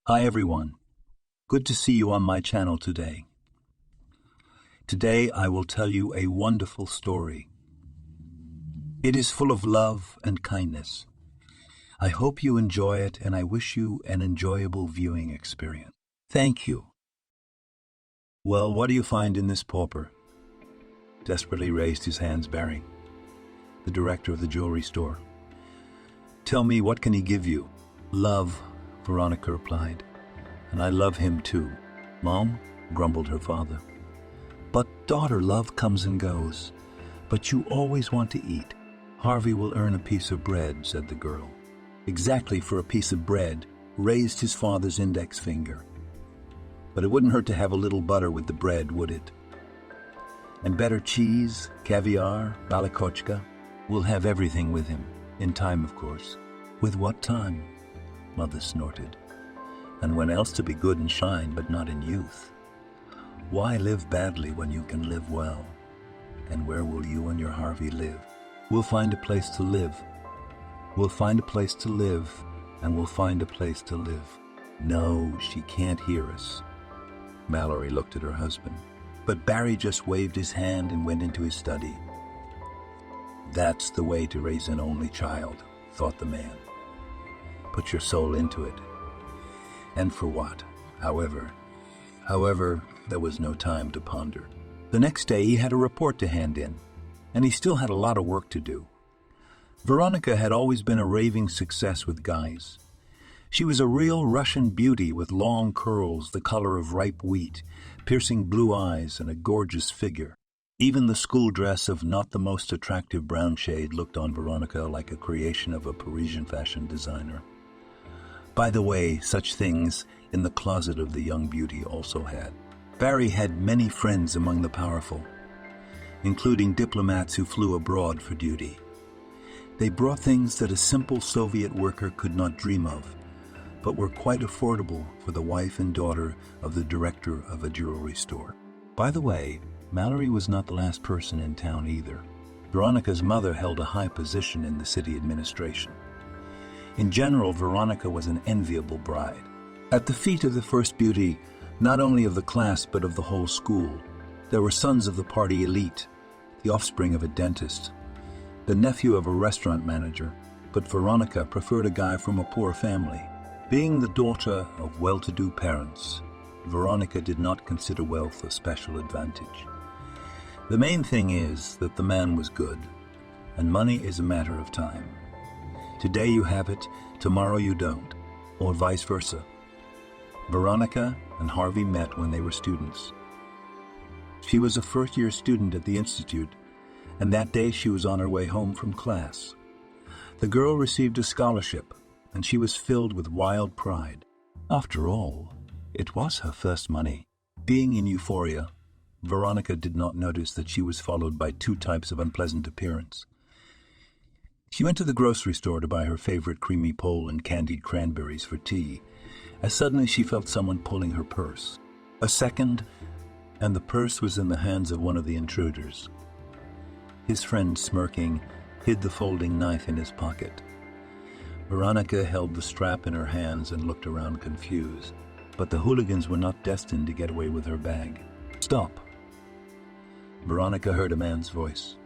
Hi everyone, good to see you on my channel today. Today I will tell you a wonderful story. It is full of love and kindness. I hope you enjoy it and I wish you an enjoyable viewing experience. Thank you. Well, what do you find in this pauper? Desperately raised his hands Barry, the director of the jewelry store. Tell me, what can he give you? Love, Veronica replied. And I love him too. Mom, grumbled her father. But daughter, love comes and goes. But you always want to eat. Harvey will earn a piece of bread, said the girl. Exactly for a piece of bread, raised his father's index finger. But it wouldn't hurt to have a little butter with the bread, would it? And better cheese, caviar, balikochka. We'll have everything with him. In time, of course. With what time? Mother snorted. And when else to be good and shine, but not in youth? Why live badly when you can live well? And where will you and your Harvey live? We'll find a place to live. We'll find a place to live, and we'll find a place to live. No, she can't hear us. Mallory looked at her husband, but Barry just waved his hand and went into his study. That's the way to raise an only child, thought the man. Put your soul into it. And for what? However, there was no time to ponder. The next day he had a report to hand in, and he still had a lot of work to do. Veronica had always been a raving success with guys. She was a real Russian beauty with long curls the color of ripe wheat, piercing blue eyes, and a gorgeous figure. Even the school dress of not the most attractive brown shade looked on Veronica like a creation of a Parisian fashion designer. By the way, such things in the closet of the young beauty also had. Barry had many friends among the powerful, including diplomats who flew abroad for duty. They brought things that a simple Soviet worker could not dream of, but were quite affordable for the wife and daughter of the director of a jewelry store. By the way, Mallory was not the last person in town either. Veronica's mother held a high position in the city administration. In general, Veronica was an enviable bride. At the feet of the first beauty, not only of the class but of the whole school, there were sons of the party elite, the offspring of a dentist, the nephew of a restaurant manager, but Veronica preferred a guy from a poor family. Being the daughter of well-to-do parents, Veronica did not consider wealth a special advantage. The main thing is that the man was good, and money is a matter of time. Today you have it, tomorrow you don't, or vice versa. Veronica and Harvey met when they were students. She was a first-year student at the institute, and that day she was on her way home from class. The girl received a scholarship, and she was filled with wild pride. After all, it was her first money. Being in euphoria, Veronica did not notice that she was followed by two types of unpleasant appearance. She went to the grocery store to buy her favorite creamy pole and candied cranberries for tea, as suddenly she felt someone pulling her purse. A second, and the purse was in the hands of one of the intruders. His friend, smirking, hid the folding knife in his pocket. Veronica held the strap in her hands and looked around confused, but the hooligans were not destined to get away with her bag. Stop! Veronica heard a man's voice.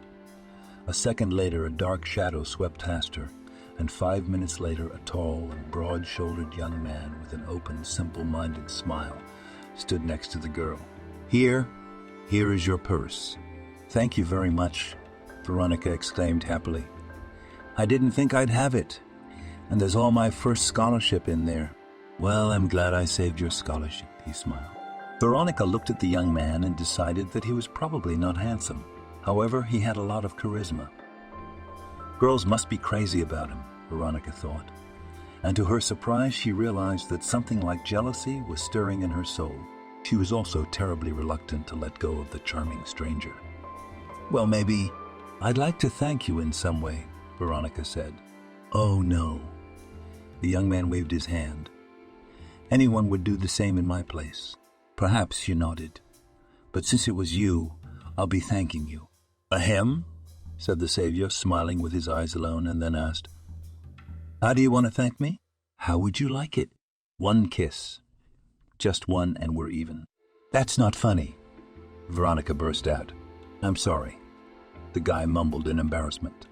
A second later, a dark shadow swept past her, and 5 minutes later, a tall and broad-shouldered young man with an open, simple-minded smile stood next to the girl. Here is your purse. Thank you very much, Veronica exclaimed happily. I didn't think I'd have it, and there's all my first scholarship in there. Well, I'm glad I saved your scholarship, he smiled. Veronica looked at the young man and decided that he was probably not handsome. However, he had a lot of charisma. Girls must be crazy about him, Veronica thought. And to her surprise, she realized that something like jealousy was stirring in her soul. She was also terribly reluctant to let go of the charming stranger. Well, maybe I'd like to thank you in some way, Veronica said. Oh, no. The young man waved his hand. Anyone would do the same in my place. Perhaps, she nodded. But since it was you, I'll be thanking you. Ahem, said the savior, smiling with his eyes alone, and then asked, How do you want to thank me? How would you like it? One kiss. Just one and we're even. That's not funny, Veronica burst out. I'm sorry, the guy mumbled in embarrassment.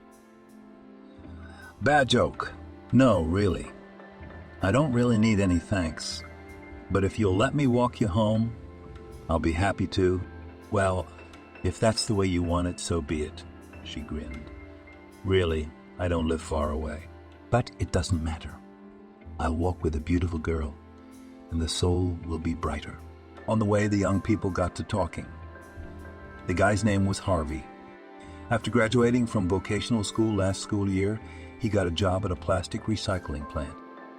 Bad joke. No, really. I don't really need any thanks, but if you'll let me walk you home, I'll be happy to. Well, if that's the way you want it, so be it, she grinned. Really, I don't live far away. But it doesn't matter. I'll walk with a beautiful girl, and the soul will be brighter. On the way, the young people got to talking. The guy's name was Harvey. After graduating from vocational school last school year, he got a job at a plastic recycling plant.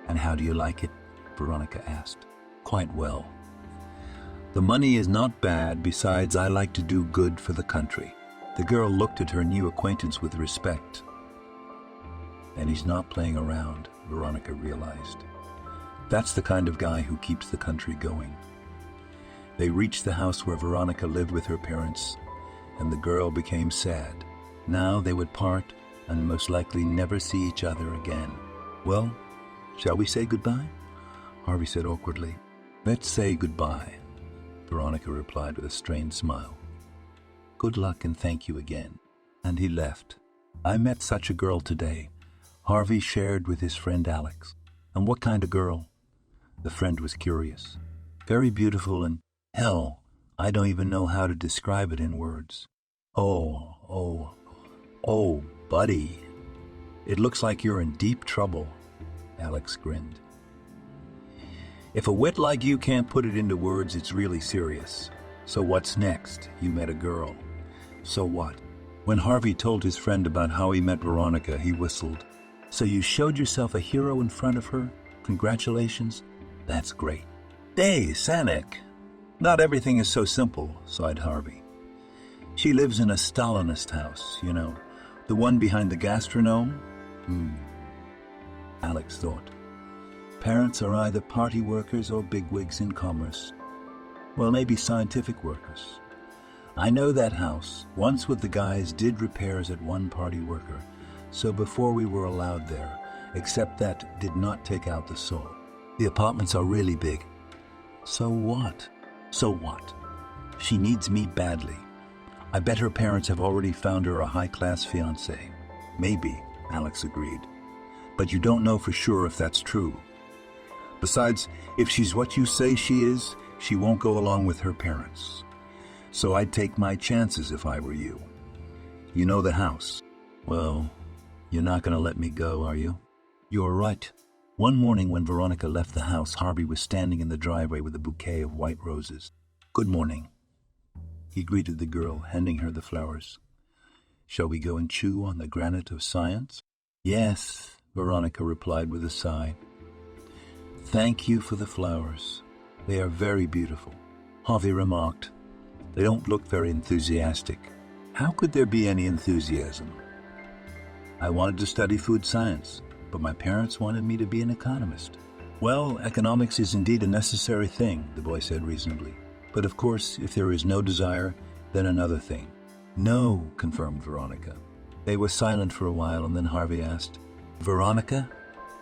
And how do you like it? Veronica asked. Quite well. The money is not bad, besides I like to do good for the country. The girl looked at her new acquaintance with respect. And he's not playing around, Veronica realized. That's the kind of guy who keeps the country going. They reached the house where Veronica lived with her parents, and the girl became sad. Now they would part and most likely never see each other again. Well, shall we say goodbye? Harvey said awkwardly. Let's say goodbye, Veronica replied with a strained smile. Good luck and thank you again. And he left. I met such a girl today, Harvey shared with his friend Alex. And what kind of girl? The friend was curious. Very beautiful and, hell, I don't even know how to describe it in words. Oh, buddy. It looks like you're in deep trouble, Alex grinned. If a wit like you can't put it into words, it's really serious. So what's next? You met a girl. So what? When Harvey told his friend about how he met Veronica, he whistled. So you showed yourself a hero in front of her? Congratulations. That's great. Hey, Sanik. Not everything is so simple, sighed Harvey. She lives in a Stalinist house, you know, the one behind the gastronome. Alex thought. Parents are either party workers or bigwigs in commerce. Well, maybe scientific workers. I know that house. Once with the guys did repairs at one party worker, so before we were allowed there, except that did not take out the soul. The apartments are really big. So what? So what? She needs me badly. I bet her parents have already found her a high-class fiancé. Maybe, Alex agreed. But you don't know for sure if that's true. Besides, if she's what you say she is, she won't go along with her parents. So I'd take my chances if I were you. You know the house. Well, you're not going to let me go, are you? You're right. One morning when Veronica left the house, Harvey was standing in the driveway with a bouquet of white roses. Good morning. He greeted the girl, handing her the flowers. Shall we go and chew on the granite of science? Yes, Veronica replied with a sigh. Thank you for the flowers. They are very beautiful. Harvey remarked. They don't look very enthusiastic. How could there be any enthusiasm? I wanted to study food science, but my parents wanted me to be an economist. Well, economics is indeed a necessary thing, the boy said reasonably. But of course, if there is no desire, then another thing. No, confirmed Veronica. They were silent for a while, and then Harvey asked, Veronica,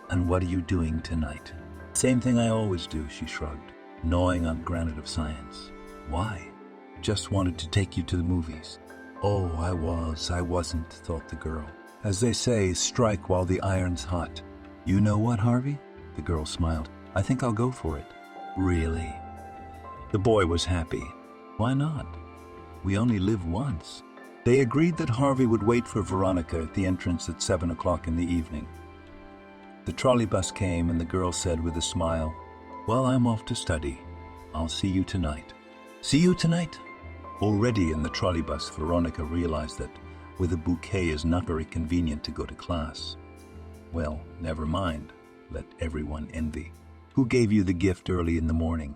and what are you doing tonight? Same thing I always do, she shrugged, gnawing on granite of science. Why? Just wanted to take you to the movies. Oh, I wasn't, thought the girl. As they say, strike while the iron's hot. You know what, Harvey? The girl smiled. I think I'll go for it. Really? The boy was happy. Why not? We only live once. They agreed that Harvey would wait for Veronica at the entrance at 7 o'clock in the evening. The trolley bus came and the girl said with a smile, Well, I'm off to study. I'll see you tonight. See you tonight? Already in the trolley bus, Veronica realized that with a bouquet is not very convenient to go to class. Well, never mind. Let everyone envy. Who gave you the gift early in the morning?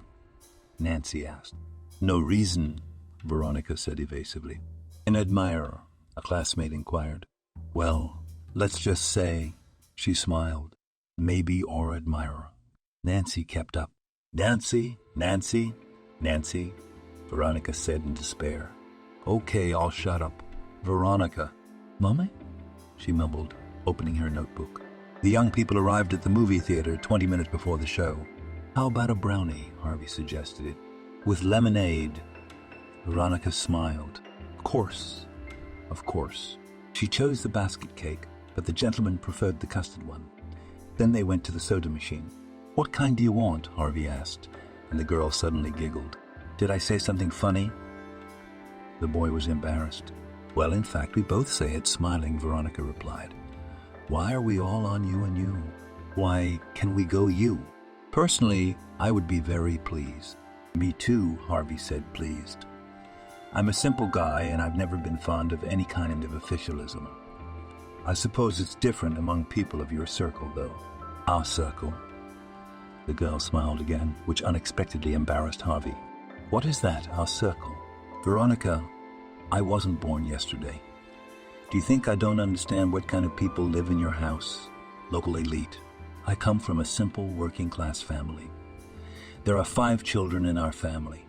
Nancy asked. No reason, Veronica said evasively. An admirer, a classmate inquired. Well, let's just say, she smiled, maybe or admirer. Nancy kept up. Nancy, Veronica said in despair. Okay, I'll shut up. Veronica. Mommy? She mumbled, opening her notebook. The young people arrived at the movie theater 20 minutes before the show. How about a brownie? Harvey suggested it. With lemonade. Veronica smiled. Of course. Of course. She chose the basket cake, but the gentleman preferred the custard one. Then they went to the soda machine. What kind do you want? Harvey asked, and the girl suddenly giggled. Did I say something funny? The boy was embarrassed. Well, in fact, we both say it, smiling, Veronica replied. Why are we all on you and you? Why, can we go you? Personally, I would be very pleased. Me too, Harvey said, pleased. I'm a simple guy, and I've never been fond of any kind of officialism. I suppose it's different among people of your circle, though. Our circle. The girl smiled again, which unexpectedly embarrassed Harvey. What is that, our circle? Veronica, I wasn't born yesterday. Do you think I don't understand what kind of people live in your house? Local elite. I come from a simple working-class family. There are 5 children in our family,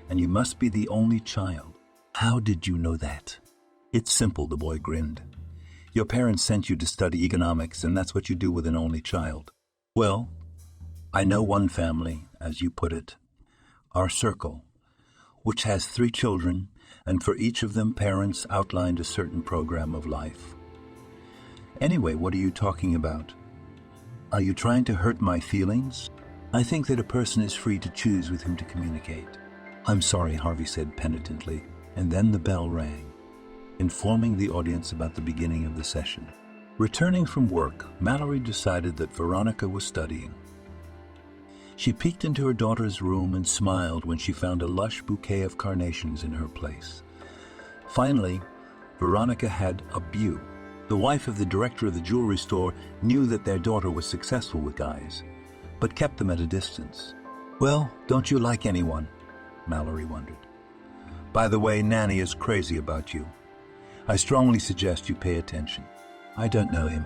and you must be the only child. How did you know that? It's simple, the boy grinned. Your parents sent you to study economics, and that's what you do with an only child. Well, I know one family, as you put it, our circle, which has 3 children, and for each of them parents outlined a certain program of life. Anyway, what are you talking about? Are you trying to hurt my feelings? I think that a person is free to choose with whom to communicate. I'm sorry, Harvey said penitently, and then the bell rang, informing the audience about the beginning of the session. Returning from work, Mallory decided that Veronica was studying. She peeked into her daughter's room and smiled when she found a lush bouquet of carnations in her place. Finally, Veronica had a beau. The wife of the director of the jewelry store knew that their daughter was successful with guys, but kept them at a distance. Well, don't you like anyone? Mallory wondered. By the way, Nanny is crazy about you. I strongly suggest you pay attention. I don't know him.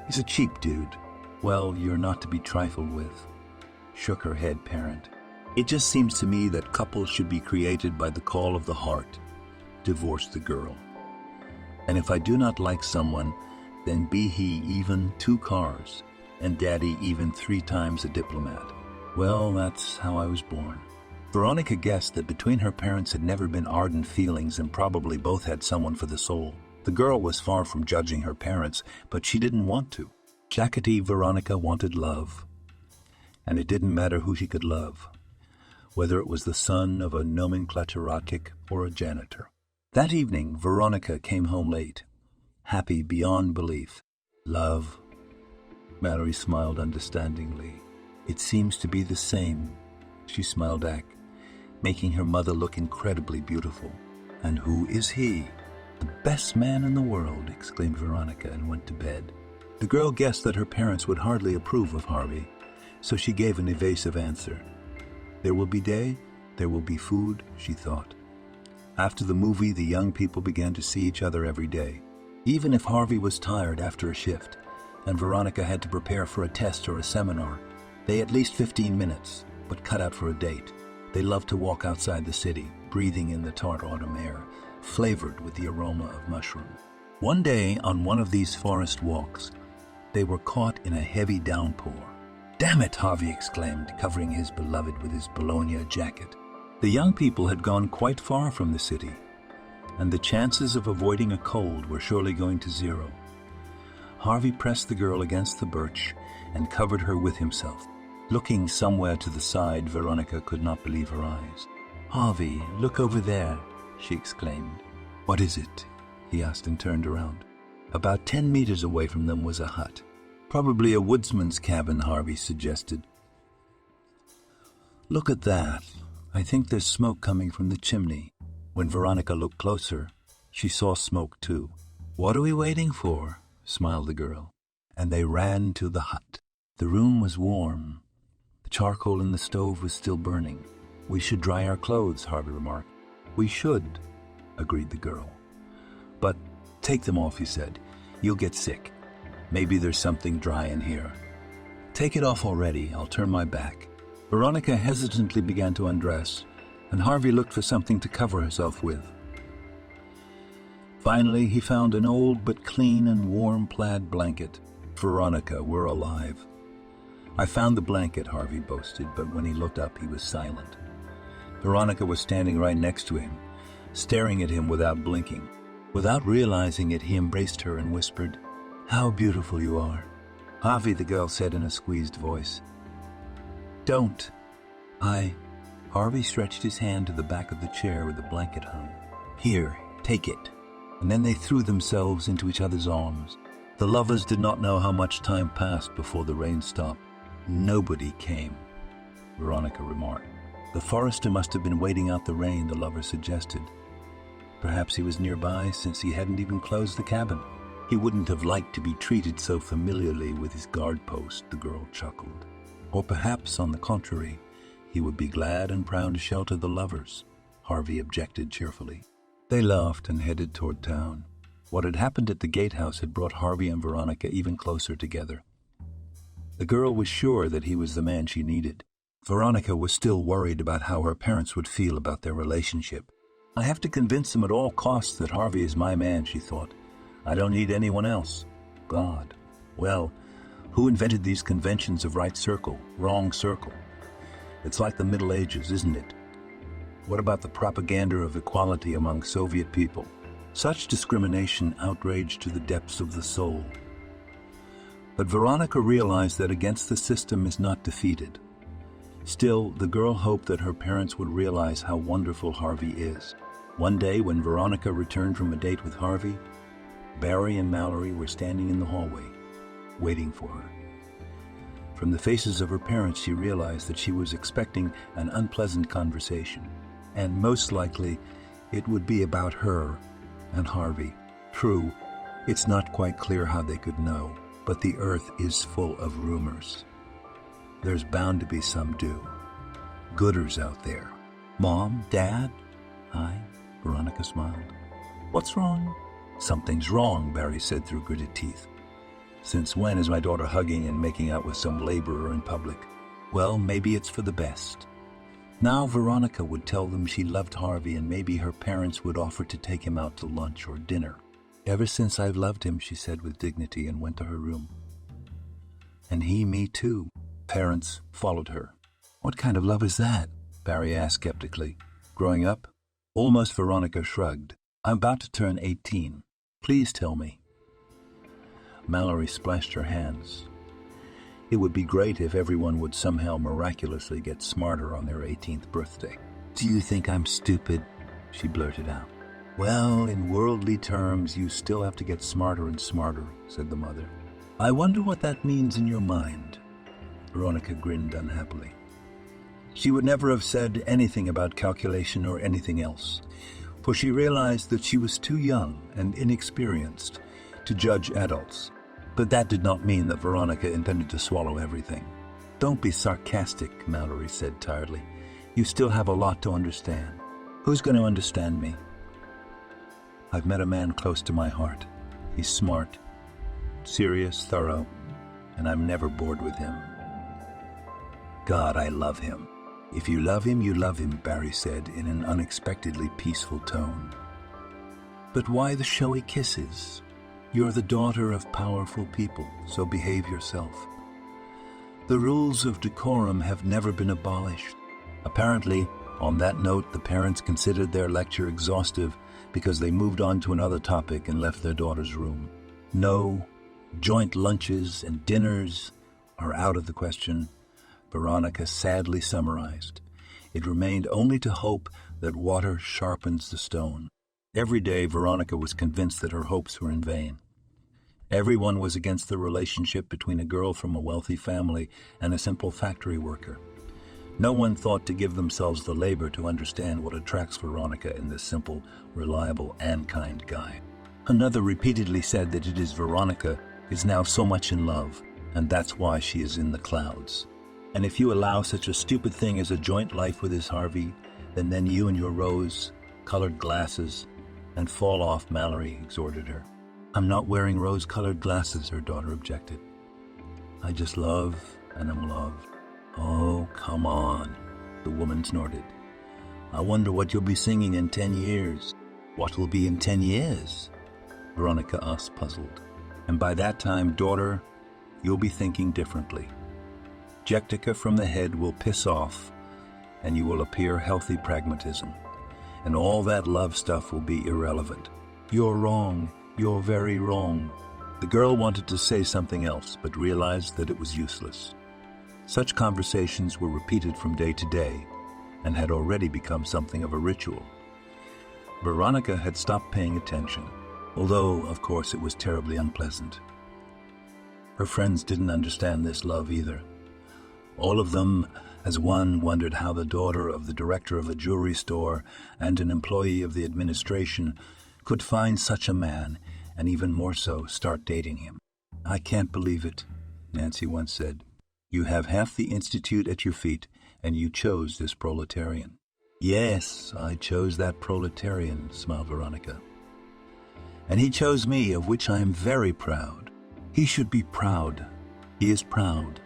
He's a cheap dude. Well, you're not to be trifled with. Shook her head, parent. It just seems to me that couples should be created by the call of the heart. Divorce the girl. And if I do not like someone, then be he even 2 cars, and daddy even 3 times a diplomat. Well, that's how I was born. Veronica guessed that between her parents had never been ardent feelings, and probably both had someone for the soul. The girl was far from judging her parents, but she didn't want to. Jackety Veronica wanted love. And it didn't matter who she could love, whether it was the son of a nomenclaturatic or a janitor. That evening, Veronica came home late, happy beyond belief. Love? Mallory smiled understandingly. It seems to be the same, she smiled back, making her mother look incredibly beautiful. And who is he? The best man in the world, exclaimed Veronica and went to bed. The girl guessed that her parents would hardly approve of Harvey, so she gave an evasive answer. There will be day, there will be food, she thought. After the movie, the young people began to see each other every day. Even if Harvey was tired after a shift, and Veronica had to prepare for a test or a seminar, they at least 15 minutes, but cut out for a date. They loved to walk outside the city, breathing in the tart autumn air, flavored with the aroma of mushrooms. One day, on one of these forest walks, they were caught in a heavy downpour. Damn it, Harvey exclaimed, covering his beloved with his Bologna jacket. The young people had gone quite far from the city, and the chances of avoiding a cold were surely going to 0. Harvey pressed the girl against the birch and covered her with himself. Looking somewhere to the side, Veronica could not believe her eyes. Harvey, look over there, she exclaimed. What is it? He asked and turned around. About 10 meters away from them was a hut. Probably a woodsman's cabin, Harvey suggested. Look at that. I think there's smoke coming from the chimney. When Veronica looked closer, she saw smoke too. What are we waiting for? Smiled the girl. And they ran to the hut. The room was warm. The charcoal in the stove was still burning. We should dry our clothes, Harvey remarked. We should, agreed the girl. But take them off, he said. You'll get sick. Maybe there's something dry in here. Take it off already, I'll turn my back. Veronica hesitantly began to undress, and Harvey looked for something to cover herself with. Finally, he found an old but clean and warm plaid blanket. Veronica, we're alive. I found the blanket, Harvey boasted, but when he looked up, he was silent. Veronica was standing right next to him, staring at him without blinking. Without realizing it, he embraced her and whispered, "How beautiful you are." "Harvey," the girl said in a squeezed voice. "Don't." Harvey stretched his hand to the back of the chair where the blanket hung. "Here, take it." And then they threw themselves into each other's arms. The lovers did not know how much time passed before the rain stopped. "Nobody came," Veronica remarked. "The forester must have been waiting out the rain," the lover suggested. "Perhaps he was nearby since he hadn't even closed the cabin. He wouldn't have liked to be treated so familiarly with his guard post," the girl chuckled. "Or perhaps, on the contrary, he would be glad and proud to shelter the lovers," Harvey objected cheerfully. They laughed and headed toward town. What had happened at the gatehouse had brought Harvey and Veronica even closer together. The girl was sure that he was the man she needed. Veronica was still worried about how her parents would feel about their relationship. "I have to convince them at all costs that Harvey is my man," she thought. "I don't need anyone else." God. Well, who invented these conventions of right circle, wrong circle? It's like the Middle Ages, isn't it? What about the propaganda of equality among Soviet people? Such discrimination outraged to the depths of the soul. But Veronica realized that against the system is not defeated. Still, the girl hoped that her parents would realize how wonderful Harvey is. One day, when Veronica returned from a date with Harvey, Barry and Mallory were standing in the hallway, waiting for her. From the faces of her parents, she realized that she was expecting an unpleasant conversation, and most likely it would be about her and Harvey. True, it's not quite clear how they could know, but the earth is full of rumors. There's bound to be some do-gooders out there. "Mom, Dad?" "Hi," Veronica smiled. "What's wrong?" "Something's wrong," Barry said through gritted teeth. "Since when is my daughter hugging and making out with some laborer in public?" "Well, maybe it's for the best." Now Veronica would tell them she loved Harvey, and maybe her parents would offer to take him out to lunch or dinner. "Ever since I've loved him," she said with dignity, and went to her room. "And he me too." Parents followed her. "What kind of love is that?" Barry asked skeptically. "Growing up?" Almost Veronica shrugged. "I'm about to turn 18. Please tell me." Mallory splashed her hands. It would be great if everyone would somehow miraculously get smarter on their 18th birthday. "Do you think I'm stupid?" she blurted out. "Well, in worldly terms, you still have to get smarter and smarter," said the mother. "I wonder what that means in your mind." Veronica grinned unhappily. She would never have said anything about calculation or anything else, for she realized that she was too young and inexperienced to judge adults. But that did not mean that Veronica intended to swallow everything. "Don't be sarcastic," Mallory said tiredly. "You still have a lot to understand." "Who's going to understand me?" "I've met a man close to my heart. He's smart, serious, thorough, and I'm never bored with him. God, I love him." "If you love him, you love him," Barry said in an unexpectedly peaceful tone. "But why the showy kisses? You're the daughter of powerful people, so behave yourself. The rules of decorum have never been abolished." Apparently, on that note, the parents considered their lecture exhaustive because they moved on to another topic and left their daughter's room. No, joint lunches and dinners are out of the question, Veronica sadly summarized. It remained only to hope that water sharpens the stone. Every day, Veronica was convinced that her hopes were in vain. Everyone was against the relationship between a girl from a wealthy family and a simple factory worker. No one thought to give themselves the labor to understand what attracts Veronica in this simple, reliable, and kind guy. Another repeatedly said that it is Veronica is now so much in love, and that's why she is in the clouds. "And if you allow such a stupid thing as a joint life with this Harvey, then you and your rose-colored glasses and fall off," Mallory exhorted her. "I'm not wearing rose-colored glasses," her daughter objected. "I just love and am loved." "Oh, come on," the woman snorted. "I wonder what you'll be singing in 10 years. "What will be in 10 years? Veronica asked, puzzled. "And by that time, daughter, you'll be thinking differently." Jectica from the head will piss off, and you will appear healthy pragmatism. And all that love stuff will be irrelevant. You're wrong. You're very wrong. The girl wanted to say something else, but realized that it was useless. Such conversations were repeated from day to day, and had already become something of a ritual. Veronica had stopped paying attention, although, of course, it was terribly unpleasant. Her friends didn't understand this love either. All of them, as one, wondered how the daughter of the director of a jewelry store and an employee of the administration could find such a man, and even more so, start dating him. "I can't believe it," Nancy once said. "You have half the institute at your feet, and you chose this proletarian." "Yes, I chose that proletarian," smiled Veronica. "And he chose me, of which I am very proud. He should be proud. He is proud.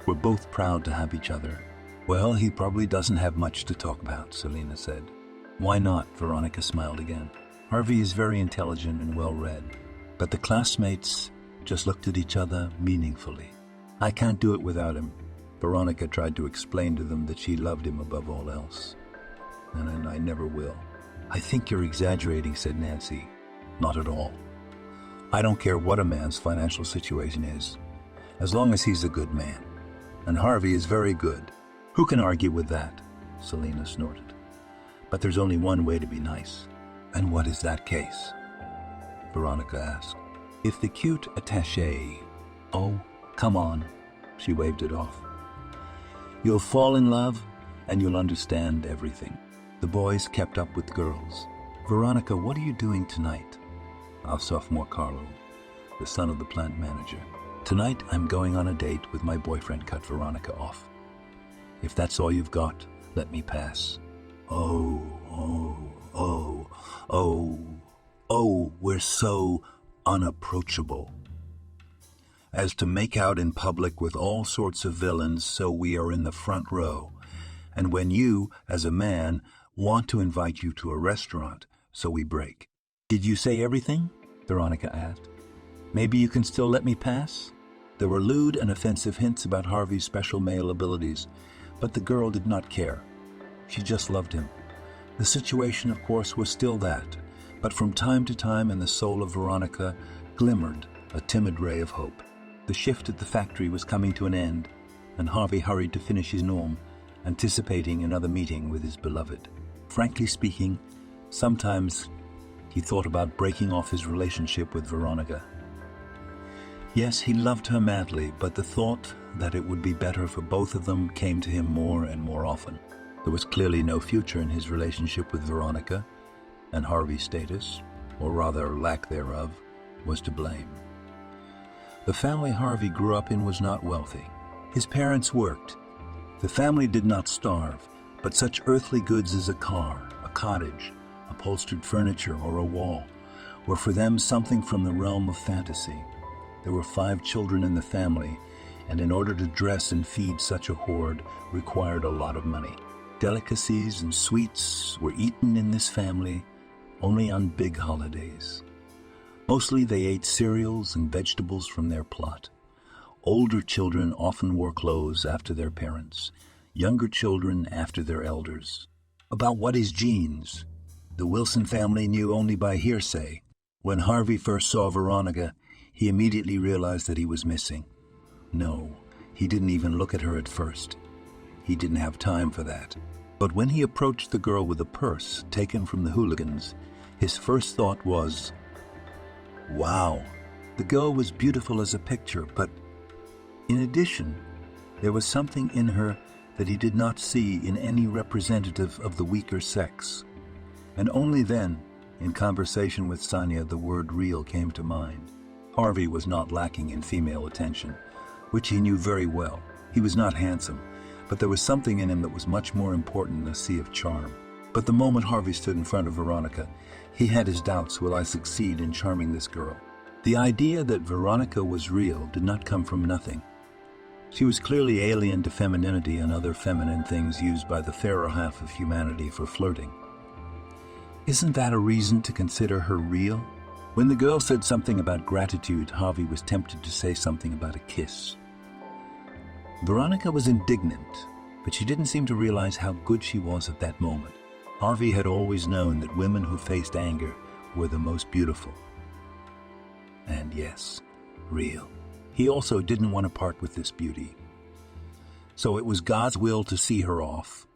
We're both proud to have each other." "Well, he probably doesn't have much to talk about," Selena said. "Why not?" Veronica smiled again. "Harvey is very intelligent and well-read." But the classmates just looked at each other meaningfully. "I can't do it without him." Veronica tried to explain to them that she loved him above all else. "And I never will." "I think you're exaggerating," said Nancy. "Not at all. I don't care what a man's financial situation is, as long as he's a good man. And Harvey is very good. Who can argue with that?" Selena snorted. "But there's only one way to be nice." "And what is that case?" Veronica asked. "If the cute attaché—" "Oh, come on," she waved it off. "You'll fall in love, and you'll understand everything." The boys kept up with girls. "Veronica, what are you doing tonight?" Our sophomore Carlo, the son of the plant manager. "Tonight I'm going on a date with my boyfriend," cut Veronica off. "If that's all you've got, let me pass." Oh, we're so unapproachable. As to make out in public with all sorts of villains, so we are in the front row. And when you, as a man, want to invite you to a restaurant, so we break. "Did you say everything?" Veronica asked. "Maybe you can still let me pass?" There were lewd and offensive hints about Harvey's special male abilities, but the girl did not care. She just loved him. The situation, of course, was still that, but from time to time in the soul of Veronica glimmered a timid ray of hope. The shift at the factory was coming to an end, and Harvey hurried to finish his norm, anticipating another meeting with his beloved. Frankly speaking, sometimes he thought about breaking off his relationship with Veronica. Yes, he loved her madly, but the thought that it would be better for both of them came to him more and more often. There was clearly no future in his relationship with Veronica, and Harvey's status, or rather lack thereof, was to blame. The family Harvey grew up in was not wealthy. His parents worked. The family did not starve, but such earthly goods as a car, a cottage, upholstered furniture, or a wall were for them something from the realm of fantasy. There were 5 children in the family, and in order to dress and feed such a horde required a lot of money. Delicacies and sweets were eaten in this family only on big holidays. Mostly they ate cereals and vegetables from their plot. Older children often wore clothes after their parents, younger children after their elders. About what is genes? The Wilson family knew only by hearsay. When Harvey first saw Veronica, he immediately realized that he was missing. No, he didn't even look at her at first. He didn't have time for that. But when he approached the girl with a purse taken from the hooligans, his first thought was, wow. The girl was beautiful as a picture, but in addition, there was something in her that he did not see in any representative of the weaker sex. And only then, in conversation with Sonia, the word real came to mind. Harvey was not lacking in female attention, which he knew very well. He was not handsome, but there was something in him that was much more important than a sea of charm. But the moment Harvey stood in front of Veronica, he had his doubts, will I succeed in charming this girl? The idea that Veronica was real did not come from nothing. She was clearly alien to femininity and other feminine things used by the fairer half of humanity for flirting. Isn't that a reason to consider her real? When the girl said something about gratitude, Harvey was tempted to say something about a kiss. Veronica was indignant, but she didn't seem to realize how good she was at that moment. Harvey had always known that women who faced anger were the most beautiful. And yes, real. He also didn't want to part with this beauty. So it was God's will to see her off.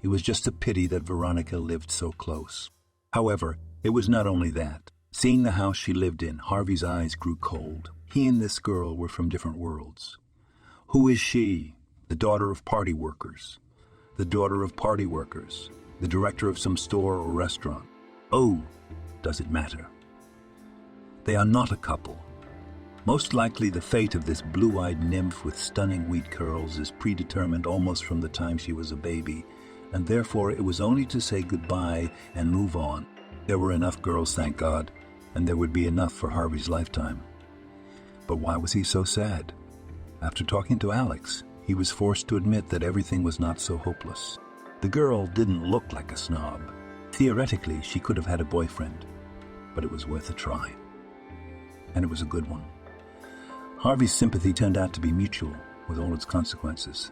It was just a pity that Veronica lived so close. However, it was not only that. Seeing the house she lived in, Harvey's eyes grew cold. He and this girl were from different worlds. Who is she? The daughter of party workers. The daughter of party workers. The director of some store or restaurant. Oh, does it matter? They are not a couple. Most likely the fate of this blue-eyed nymph with stunning wheat curls is predetermined almost from the time she was a baby, and therefore it was only to say goodbye and move on. There were enough girls, thank God, and there would be enough for Harvey's lifetime. But why was he so sad? After talking to Alex, he was forced to admit that everything was not so hopeless. The girl didn't look like a snob. Theoretically, she could have had a boyfriend, but it was worth a try. And it was a good one. Harvey's sympathy turned out to be mutual, with all its consequences.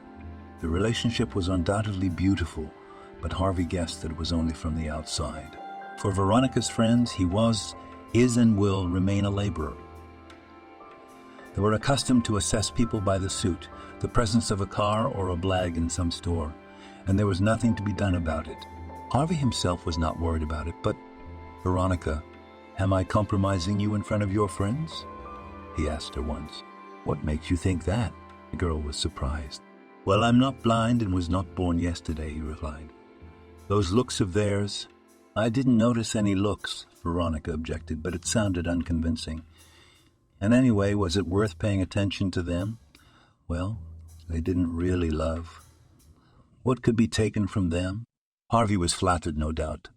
The relationship was undoubtedly beautiful, but Harvey guessed that it was only from the outside. For Veronica's friends, he was, is, and will remain a laborer. They were accustomed to assess people by the suit, the presence of a car or a blag in some store, and there was nothing to be done about it. Harvey himself was not worried about it, but, Veronica, am I compromising you in front of your friends? He asked her once. What makes you think that? The girl was surprised. Well, I'm not blind and was not born yesterday, he replied. Those looks of theirs. I didn't notice any looks, Veronica objected, but it sounded unconvincing. And anyway, was it worth paying attention to them? Well, they didn't really love. What could be taken from them? Harvey was flattered, no doubt.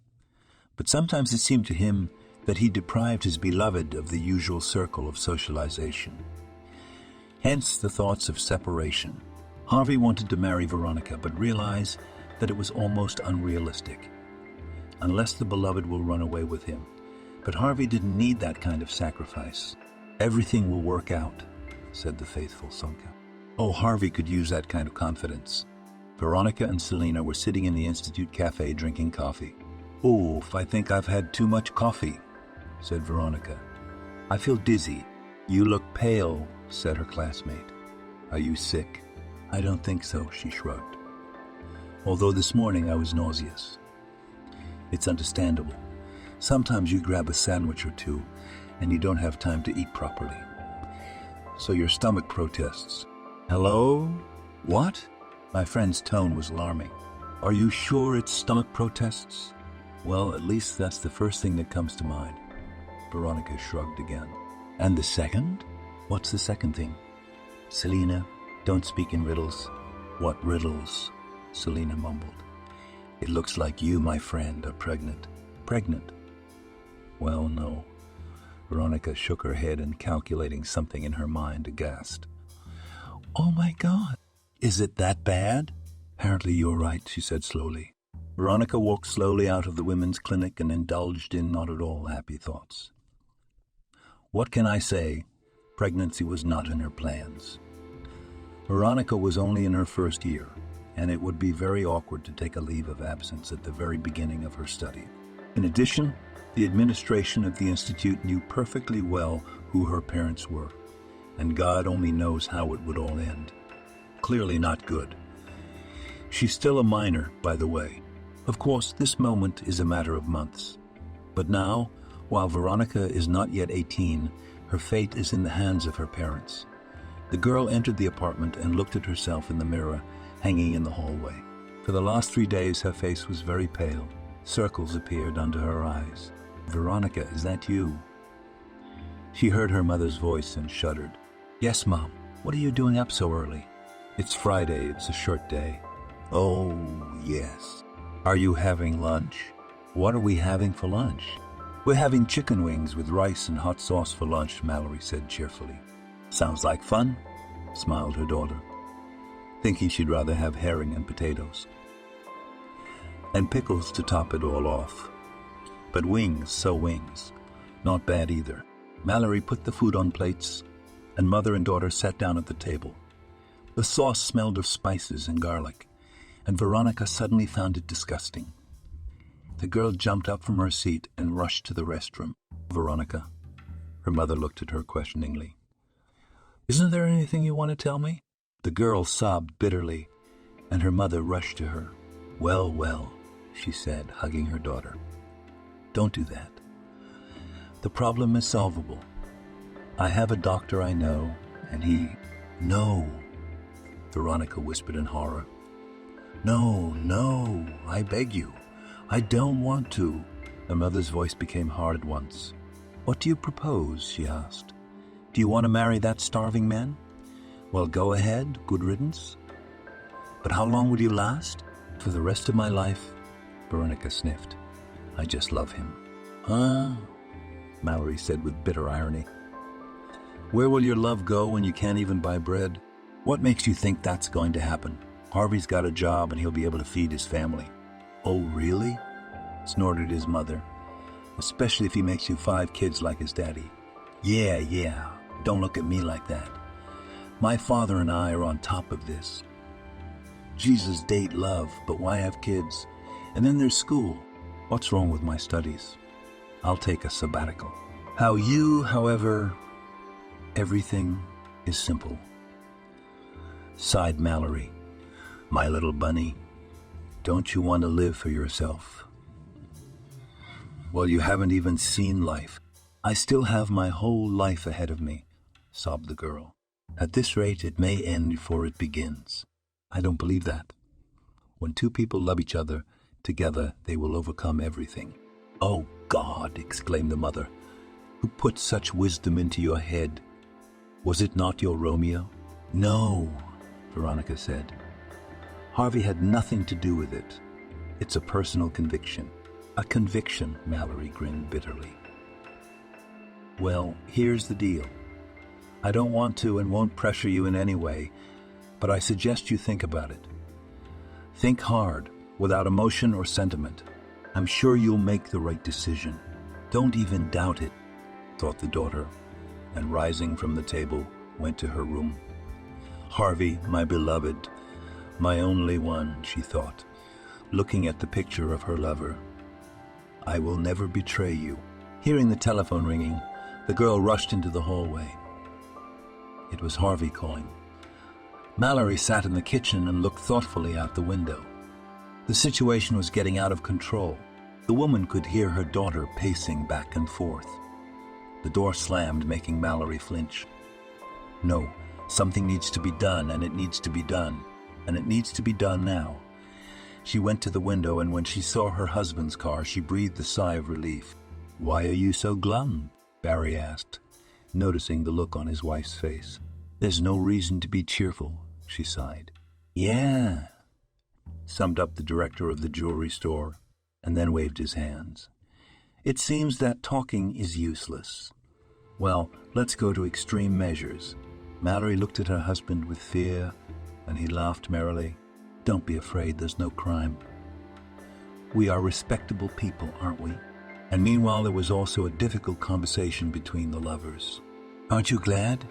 But sometimes it seemed to him that he deprived his beloved of the usual circle of socialization. Hence the thoughts of separation. Harvey wanted to marry Veronica, but realized that it was almost unrealistic. Unless the beloved will run away with him. But Harvey didn't need that kind of sacrifice. Everything will work out, said the faithful Sonka. Oh, Harvey could use that kind of confidence. Veronica and Selena were sitting in the Institute Cafe drinking coffee. Oof, I think I've had too much coffee, said Veronica. I feel dizzy. You look pale, said her classmate. Are you sick? I don't think so, she shrugged. Although this morning I was nauseous. It's understandable. Sometimes you grab a sandwich or two and you don't have time to eat properly. So your stomach protests. Hello? What? My friend's tone was alarming. Are you sure it's stomach protests? Well, at least that's the first thing that comes to mind. Veronica shrugged again. And the second? What's the second thing? Selena, don't speak in riddles. What riddles? Selena mumbled. It looks like you, my friend, are pregnant. Pregnant? Well, no. Veronica shook her head and calculating something in her mind, aghast. Oh my God! Is it that bad? Apparently you're right, she said slowly. Veronica walked slowly out of the women's clinic and indulged in not at all happy thoughts. What can I say? Pregnancy was not in her plans. Veronica was only in her first year, and it would be very awkward to take a leave of absence at the very beginning of her study. In addition, the administration of the Institute knew perfectly well who her parents were, and God only knows how it would all end. Clearly not good. She's still a minor, by the way. Of course, this moment is a matter of months. But now, while Veronica is not yet 18, her fate is in the hands of her parents. The girl entered the apartment and looked at herself in the mirror hanging in the hallway. For the last 3 days, her face was very pale. Circles appeared under her eyes. Veronica, is that you? She heard her mother's voice and shuddered. Yes, Mom. What are you doing up so early? It's Friday. It's a short day. Oh, yes. Are you having lunch? What are we having for lunch? We're having chicken wings with rice and hot sauce for lunch, Mallory said cheerfully. Sounds like fun, smiled her daughter, thinking she'd rather have herring and potatoes. And pickles to top it all off. But wings, so wings. Not bad either. Mallory put the food on plates, and mother and daughter sat down at the table. The sauce smelled of spices and garlic, and Veronica suddenly found it disgusting. The girl jumped up from her seat and rushed to the restroom. "Veronica," her mother looked at her questioningly. "Isn't there anything you want to tell me?" The girl sobbed bitterly, and her mother rushed to her. "Well, well," she said, hugging her daughter. "Don't do that. The problem is solvable. I have a doctor I know, and he—" "No," Veronica whispered in horror. "No, no, I beg you. I don't want to." Her mother's voice became hard at once. "What do you propose?" she asked. "Do you want to marry that starving man? Well, go ahead, good riddance. But how long will you last?" "For the rest of my life," Veronica sniffed. "I just love him." "Huh?" Mallory said with bitter irony. "Where will your love go when you can't even buy bread? What makes you think that's going to happen? Harvey's got a job and he'll be able to feed his family." "Oh, really?" snorted his mother. "Especially if he makes you 5 kids like his daddy." Yeah, don't look at me like that. My father and I are on top of this. Jesus date love, but why have kids? And then there's school. What's wrong with my studies? I'll take a sabbatical. However, everything is simple. Sighed Mallory. "My little bunny, don't you want to live for yourself?" "Well, you haven't even seen life." "I still have my whole life ahead of me," sobbed the girl. "At this rate, it may end before it begins." "I don't believe that. When 2 people love each other, together they will overcome everything." "Oh, God!" exclaimed the mother. "Who put such wisdom into your head? Was it not your Romeo?" "No," Veronica said. "Harvey had nothing to do with it. It's a personal conviction." "A conviction," Mallory grinned bitterly. "Well, here's the deal. I don't want to and won't pressure you in any way, but I suggest you think about it. Think hard, without emotion or sentiment. I'm sure you'll make the right decision. Don't even doubt it," thought the daughter, and rising from the table, went to her room. "Harvey, my beloved, my only one," she thought, looking at the picture of her lover. "I will never betray you." Hearing the telephone ringing, the girl rushed into the hallway. It was Harvey calling. Mallory sat in the kitchen and looked thoughtfully out the window. The situation was getting out of control. The woman could hear her daughter pacing back and forth. The door slammed, making Mallory flinch. No, something needs to be done, and it needs to be done, and it needs to be done now. She went to the window, and when she saw her husband's car, she breathed a sigh of relief. "Why are you so glum?" Barry asked, noticing the look on his wife's face. "There's no reason to be cheerful," she sighed. "Yeah," summed up the director of the jewelry store, and then waved his hands. "It seems that talking is useless. Well, let's go to extreme measures." Mallory looked at her husband with fear, and he laughed merrily. "Don't be afraid, there's no crime. We are respectable people, aren't we?" And meanwhile, there was also a difficult conversation between the lovers. "Aren't you glad?"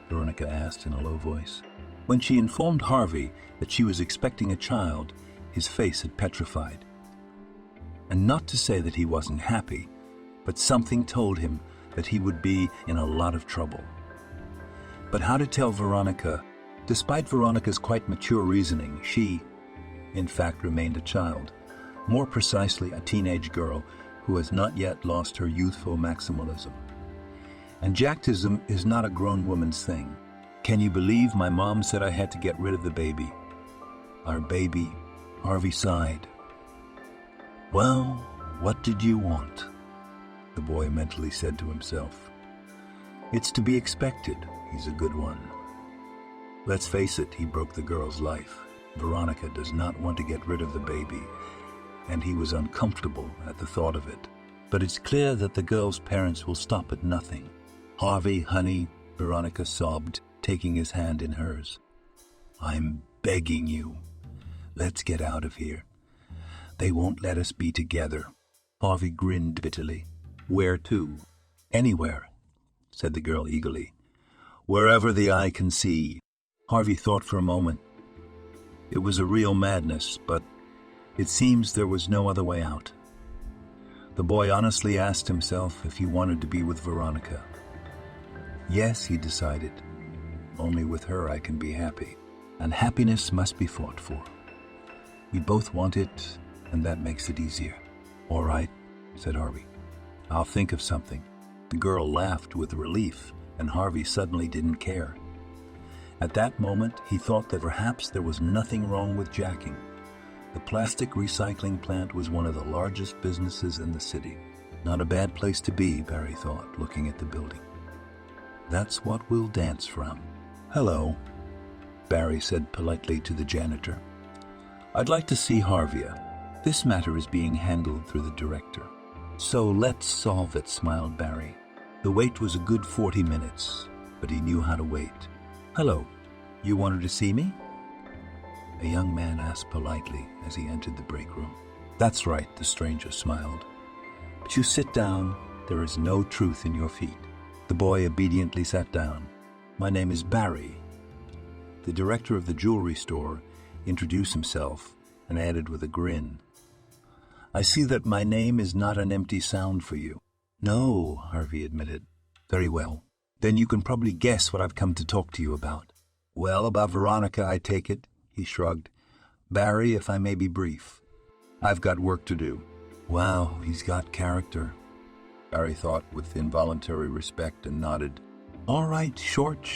Veronica asked in a low voice. When she informed Harvey that she was expecting a child, his face had petrified. And not to say that he wasn't happy, but something told him that he would be in a lot of trouble. But how to tell Veronica? Despite Veronica's quite mature reasoning, she, in fact, remained a child. More precisely, a teenage girl who has not yet lost her youthful maximalism. And Jacktism is not a grown woman's thing. "Can you believe my mom said I had to get rid of the baby?" "Our baby," Harvey sighed. "Well, what did you want?" the boy mentally said to himself. "It's to be expected. He's a good one." Let's face it, he broke the girl's life. Veronica does not want to get rid of the baby, and he was uncomfortable at the thought of it. But it's clear that the girl's parents will stop at nothing. "Harvey, honey," Veronica sobbed, taking his hand in hers. "I'm begging you. Let's get out of here. They won't let us be together." Harvey grinned bitterly. "Where to?" "Anywhere," said the girl eagerly. "Wherever the eye can see." Harvey thought for a moment. It was a real madness, but it seems there was no other way out. The boy honestly asked himself if he wanted to be with Veronica. Yes, he decided. Only with her I can be happy, and happiness must be fought for. We both want it, and that makes it easier. All right, said Harvey. I'll think of something. The girl laughed with relief, and Harvey suddenly didn't care. At that moment, he thought that perhaps there was nothing wrong with jacking. The plastic recycling plant was one of the largest businesses in the city. Not a bad place to be, Barry thought, looking at the building. That's what we'll dance from. Hello, Barry said politely to the janitor. I'd like to see Harvia. This matter is being handled through the director. So let's solve it, smiled Barry. The wait was a good 40 minutes, but he knew how to wait. Hello, you wanted to see me? A young man asked politely as he entered the break room. That's right, the stranger smiled. But you sit down, there is no truth in your feet. The boy obediently sat down. My name is Barry. The director of the jewelry store introduced himself and added with a grin. I see that my name is not an empty sound for you. No, Harvey admitted. Very well. Then you can probably guess what I've come to talk to you about. Well, about Veronica, I take it, he shrugged. Barry, if I may be brief. I've got work to do. Wow, he's got character, Barry thought with involuntary respect and nodded. All right, short.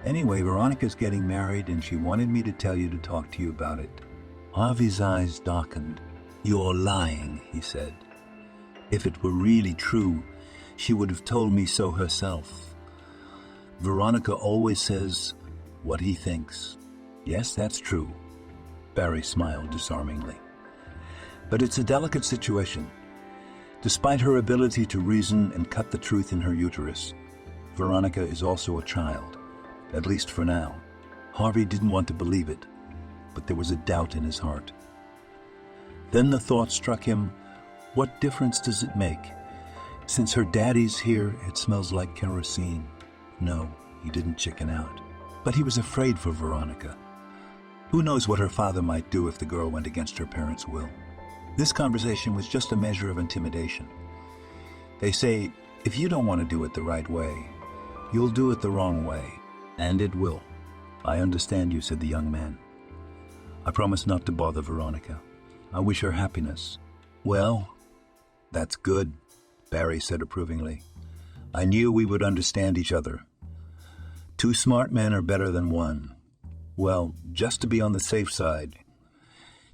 Anyway, Veronica's getting married and she wanted me to tell you to talk to you about it. Harvey's eyes darkened. You're lying, he said. If it were really true, she would have told me so herself. Veronica always says what he thinks. Yes, that's true. Barry smiled disarmingly. But it's a delicate situation. Despite her ability to reason and cut the truth in her uterus, Veronica is also a child, at least for now. Harvey didn't want to believe it, but there was a doubt in his heart. Then the thought struck him, what difference does it make? Since her daddy's here, it smells like kerosene. No, he didn't chicken out. But he was afraid for Veronica. Who knows what her father might do if the girl went against her parents' will? This conversation was just a measure of intimidation. They say, if you don't want to do it the right way, you'll do it the wrong way, and it will. I understand you, said the young man. I promise not to bother Veronica. I wish her happiness. Well, that's good, Barry said approvingly. I knew we would understand each other. 2 smart men are better than 1. Well, just to be on the safe side,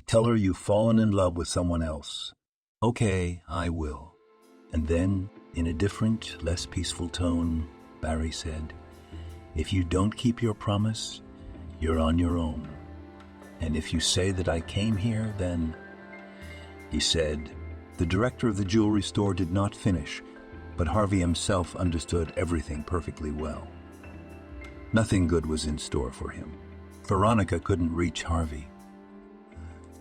tell her you've fallen in love with someone else. Okay, I will. And then, in a different, less peaceful tone, Barry said, if you don't keep your promise, you're on your own. And if you say that I came here, then... He said. The director of the jewelry store did not finish, but Harvey himself understood everything perfectly well. Nothing good was in store for him. Veronica couldn't reach Harvey.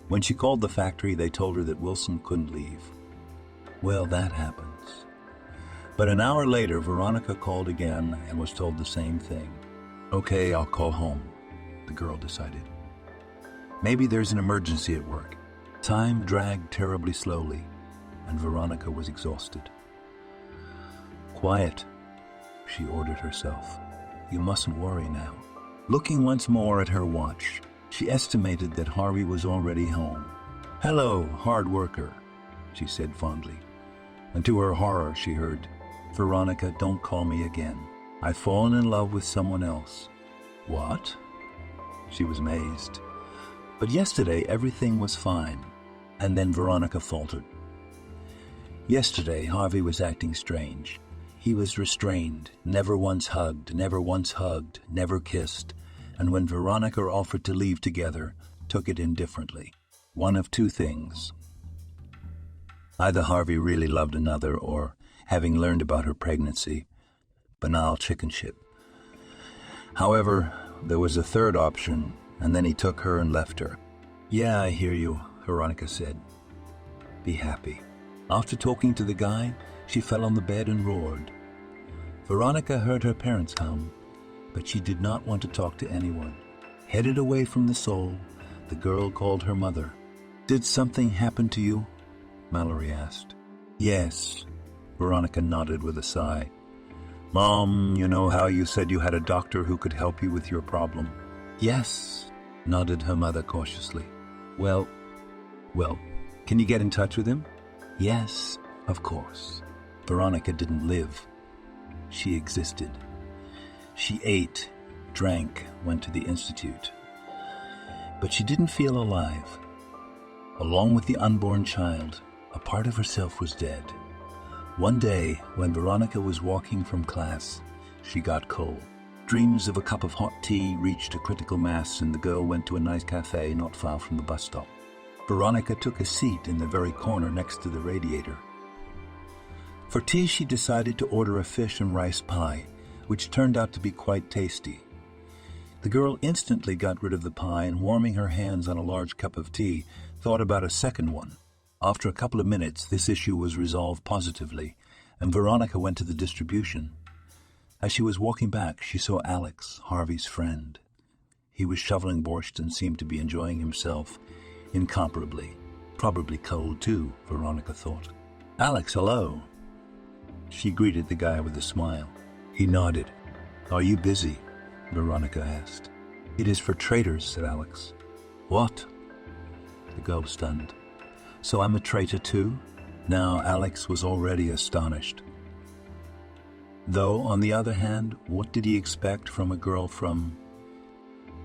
When she called the factory, they told her that Wilson couldn't leave. Well, that happens. But an hour later, Veronica called again and was told the same thing. Okay, I'll call home, the girl decided. Maybe there's an emergency at work. Time dragged terribly slowly, and Veronica was exhausted. Quiet, she ordered herself. You mustn't worry now. Looking once more at her watch, she estimated that Harvey was already home. Hello, hard worker, she said fondly. And to her horror, she heard, Veronica, don't call me again. I've fallen in love with someone else. What? She was amazed. But yesterday, everything was fine. And then Veronica faltered. Yesterday, Harvey was acting strange. He was restrained, never once hugged, never kissed, and when Veronica offered to leave together, took it indifferently. One of 2 things. Either Harvey really loved another, or, having learned about her pregnancy, banal chicken shit. However, there was a third option, and then he took her and left her. Yeah, I hear you, Veronica said. Be happy. After talking to the guy, she fell on the bed and roared. Veronica heard her parents come, but she did not want to talk to anyone. Headed away from the soul, the girl called her mother. "Did something happen to you?" Mallory asked. "Yes," Veronica nodded with a sigh. "Mom, you know how you said you had a doctor who could help you with your problem?" "Yes," nodded her mother cautiously. Well, can you get in touch with him?" "Yes, of course." Veronica didn't live. She existed. She ate, drank, went to the institute. But she didn't feel alive. Along with the unborn child, a part of herself was dead. One day, when Veronica was walking from class, she got cold. Dreams of a cup of hot tea reached a critical mass, and the girl went to a nice cafe not far from the bus stop. Veronica took a seat in the very corner next to the radiator. For tea, she decided to order a fish and rice pie, which turned out to be quite tasty. The girl instantly got rid of the pie and, warming her hands on a large cup of tea, thought about a second one. After a couple of minutes, this issue was resolved positively, and Veronica went to the distribution. As she was walking back, she saw Alex, Harvey's friend. He was shoveling borscht and seemed to be enjoying himself incomparably. Probably cold too, Veronica thought. "Alex, hello." She greeted the guy with a smile. He nodded. "Are you busy?" Veronica asked. "It is for traders," said Alex. "What?" The girl was stunned. "So I'm a traitor too?" Now Alex was already astonished. Though, on the other hand, what did he expect from a girl from,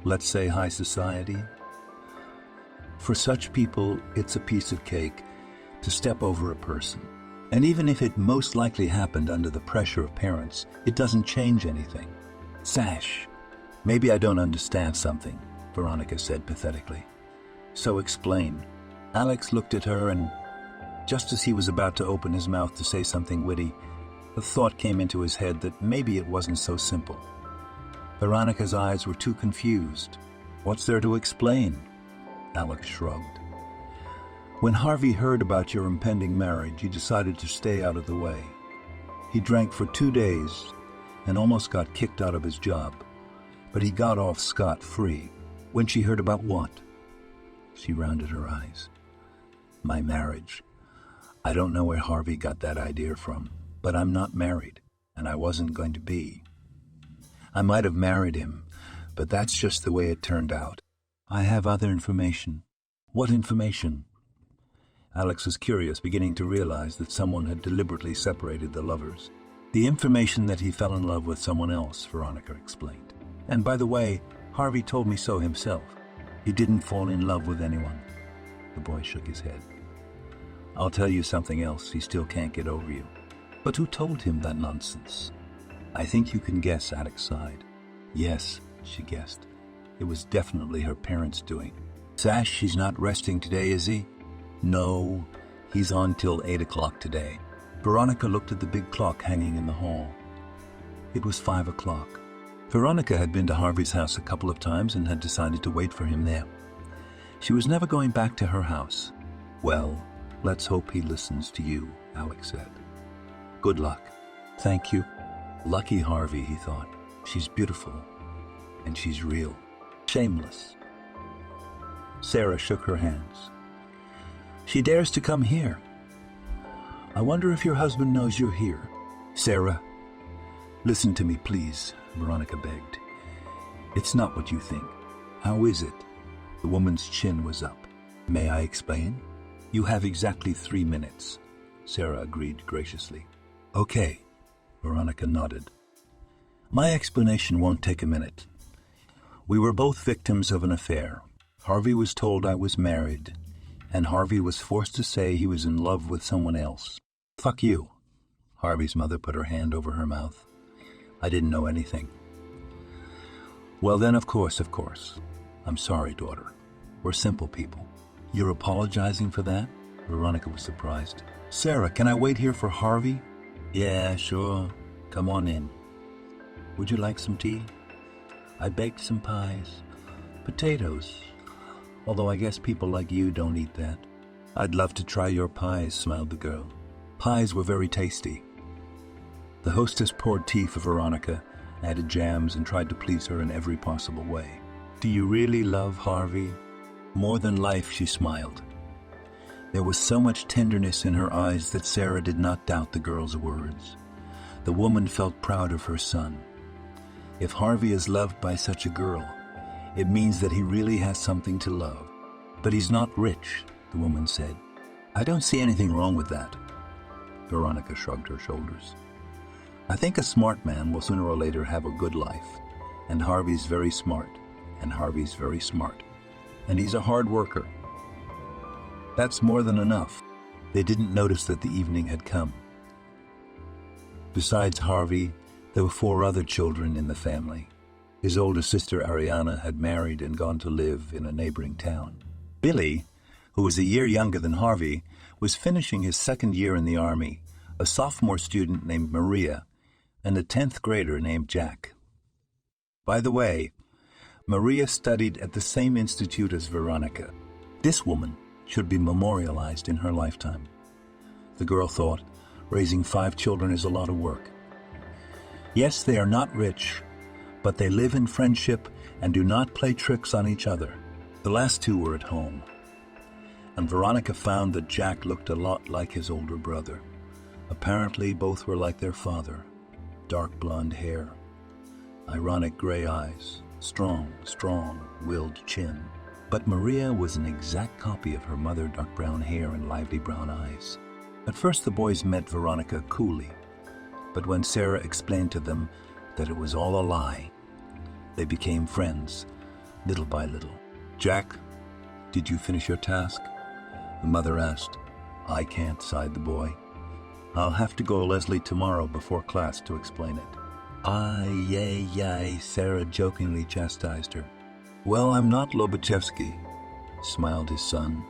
let's say, high society? For such people, it's a piece of cake to step over a person. And even if it most likely happened under the pressure of parents, it doesn't change anything. "Sash, maybe I don't understand something," Veronica said pathetically. "So explain." Alex looked at her, and just as he was about to open his mouth to say something witty, the thought came into his head that maybe it wasn't so simple. Veronica's eyes were too confused. "What's there to explain?" Alex shrugged. "When Harvey heard about your impending marriage, he decided to stay out of the way. He drank for 2 days and almost got kicked out of his job, but he got off scot-free." When she heard about what? She rounded her eyes. "My marriage. I don't know where Harvey got that idea from, but I'm not married, and I wasn't going to be. I might have married him, but that's just the way it turned out. I have other information." "What information?" Alex was curious, beginning to realize that someone had deliberately separated the lovers. "The information that he fell in love with someone else," Veronica explained. "And by the way, Harvey told me so himself. He didn't fall in love with anyone." The boy shook his head. "I'll tell you something else. He still can't get over you." "But who told him that nonsense?" "I think you can guess," Alex sighed. Yes, she guessed. It was definitely her parents' doing. "Sash, he's not resting today, is he?" "No, he's on till 8 o'clock today." Veronica looked at the big clock hanging in the hall. It was 5 o'clock. Veronica had been to Harvey's house a couple of times and had decided to wait for him there. She was never going back to her house. "Well, let's hope he listens to you," Alex said. "Good luck." "Thank you." Lucky Harvey, he thought. She's beautiful, and she's real. Shameless. Sarah shook her hands. "She dares to come here. I wonder if your husband knows you're here." "Sarah, listen to me, please," Veronica begged. "It's not what you think." "How is it?" The woman's chin was up. "May I explain?" "You have exactly 3 minutes," Sarah agreed graciously. "Okay," Veronica nodded. "My explanation won't take a minute. We were both victims of an affair. Harvey was told I was married, and Harvey was forced to say he was in love with someone else." "Fuck you." Harvey's mother put her hand over her mouth. "I didn't know anything." "Well then, of course. I'm sorry, daughter. We're simple people." "You're apologizing for that?" Veronica was surprised. "Sarah, can I wait here for Harvey?" "Yeah, sure. Come on in. Would you like some tea? I baked some pies. Potatoes. Although I guess people like you don't eat that." "I'd love to try your pies," smiled the girl. Pies were very tasty. The hostess poured tea for Veronica added jams, and tried to please her in every possible way. "Do you really love Harvey?" "More than life," she smiled. There was so much tenderness in her eyes that Sarah did not doubt the girl's words. The woman felt proud of her son. If Harvey is loved by such a girl, it means that he really has something to love. "But he's not rich," the woman said. "I don't see anything wrong with that." Veronica shrugged her shoulders. "I think a smart man will sooner or later have a good life, and Harvey's very smart, and Harvey's very smart, and he's a hard worker. That's more than enough." They didn't notice that the evening had come. Besides Harvey, there were 4 other children in the family. His older sister Ariana had married and gone to live in a neighboring town. Billy, who was a year younger than Harvey, was finishing his 2nd year in the Army, a sophomore student named Maria, and a 10th grader named Jack. By the way, Maria studied at the same institute as Veronica. This woman should be memorialized in her lifetime. The girl thought, raising 5 children is a lot of work. Yes, they are not rich, but they live in friendship and do not play tricks on each other. The last 2 were at home, and Veronica found that Jack looked a lot like his older brother. Apparently, both were like their father, dark blonde hair, ironic gray eyes, strong-willed chin. But Maria was an exact copy of her mother, dark brown hair and lively brown eyes. At first the boys met Veronica coolly, but when Sarah explained to them that it was all a lie, they became friends, little by little. "Jack, did you finish your task?" the mother asked. "I can't," sighed the boy. "I'll have to go Leslie tomorrow before class to explain it." Yay, Sarah jokingly chastised her. "Well, I'm not Lobachevsky," smiled his son.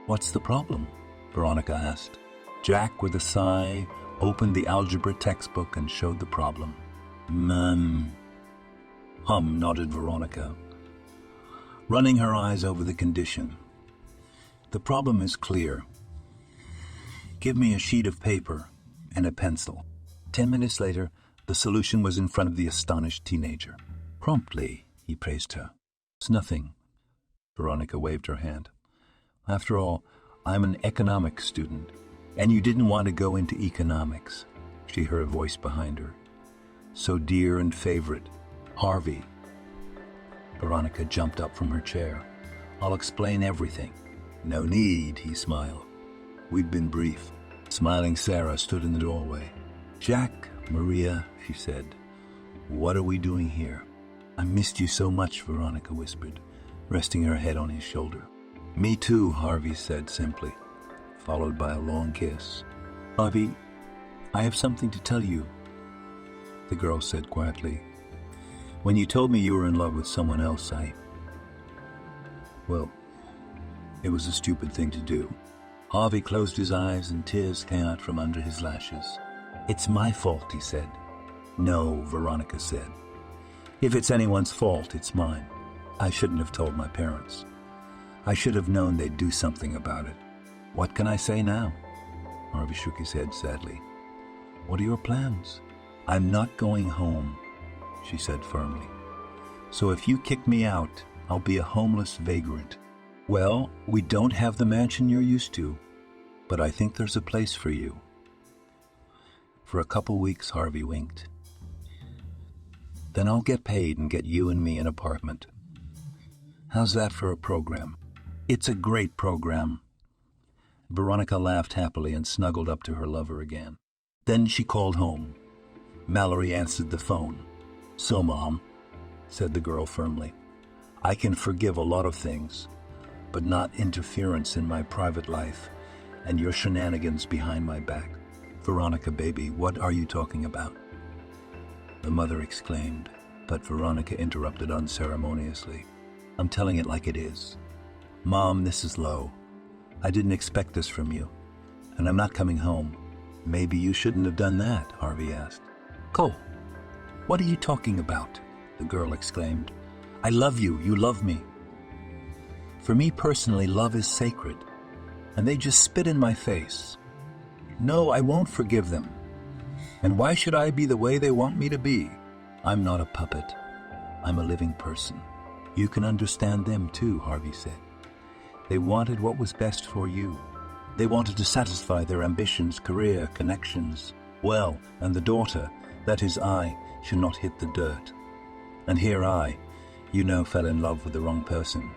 "What's the problem?" Veronica asked. Jack, with a sigh, opened the algebra textbook and showed the problem. Nodded Veronica, running her eyes over the condition. "The problem is clear. Give me a sheet of paper and a pencil." 10 minutes later, the solution was in front of the astonished teenager. "Promptly," he praised her. "It's nothing." Veronica waved her hand. "After all, I'm an economics student, and you didn't want to go into economics." She heard a voice behind her. "So dear and favorite, Harvey." Veronica jumped up from her chair. "I'll explain everything." "No need," he smiled. "We've been brief." Smiling Sarah stood in the doorway. "Jack, Maria," she said, "what are we doing here?" "I missed you so much," Veronica whispered, resting her head on his shoulder. "Me too," Harvey said simply, followed by a long kiss. "Harvey, I have something to tell you," the girl said quietly. "When you told me you were in love with someone else, well, it was a stupid thing to do." Harvey closed his eyes and tears came out from under his lashes. "It's my fault," he said. "No," Veronica said. "If it's anyone's fault, it's mine. I shouldn't have told my parents. I should have known they'd do something about it. What can I say now?" Harvey shook his head sadly. "What are your plans?" "I'm not going home," she said firmly. "So if you kick me out, I'll be a homeless vagrant." "Well, we don't have the mansion you're used to, but I think there's a place for you." For a couple weeks, Harvey winked. "Then I'll get paid and get you and me an apartment. How's that for a program?" "It's a great program." Veronica laughed happily and snuggled up to her lover again. Then she called home. Mallory answered the phone. "So, Mom," said the girl firmly, "I can forgive a lot of things, but not interference in my private life and your shenanigans behind my back." "Veronica, baby, what are you talking about?" the mother exclaimed, but Veronica interrupted unceremoniously. "I'm telling it like it is. Mom, this is low. I didn't expect this from you, and I'm not coming home." "Maybe you shouldn't have done that," Harvey asked. "Cole, what are you talking about?" the girl exclaimed. "I love you. You love me. For me personally, love is sacred, and they just spit in my face. No, I won't forgive them. And why should I be the way they want me to be?" I'm not a puppet. I'm a living person. You can understand them too, Harvey said. They wanted what was best for you. They wanted to satisfy their ambitions, career, connections. Well, and the daughter, that is I, should not hit the dirt. And here I, fell in love with the wrong person,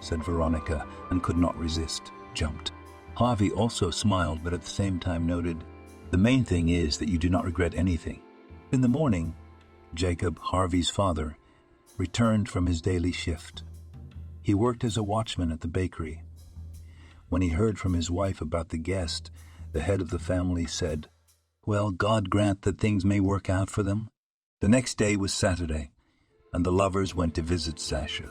said Veronica, and could not resist, jumped. Harvey also smiled, but at the same time noted, the main thing is that you do not regret anything. In the morning, Jacob, Harvey's father, returned from his daily shift. He worked as a watchman at the bakery. When he heard from his wife about the guest, the head of the family said, "Well, God grant that things may work out for them." The next day was Saturday, and the lovers went to visit Sasha.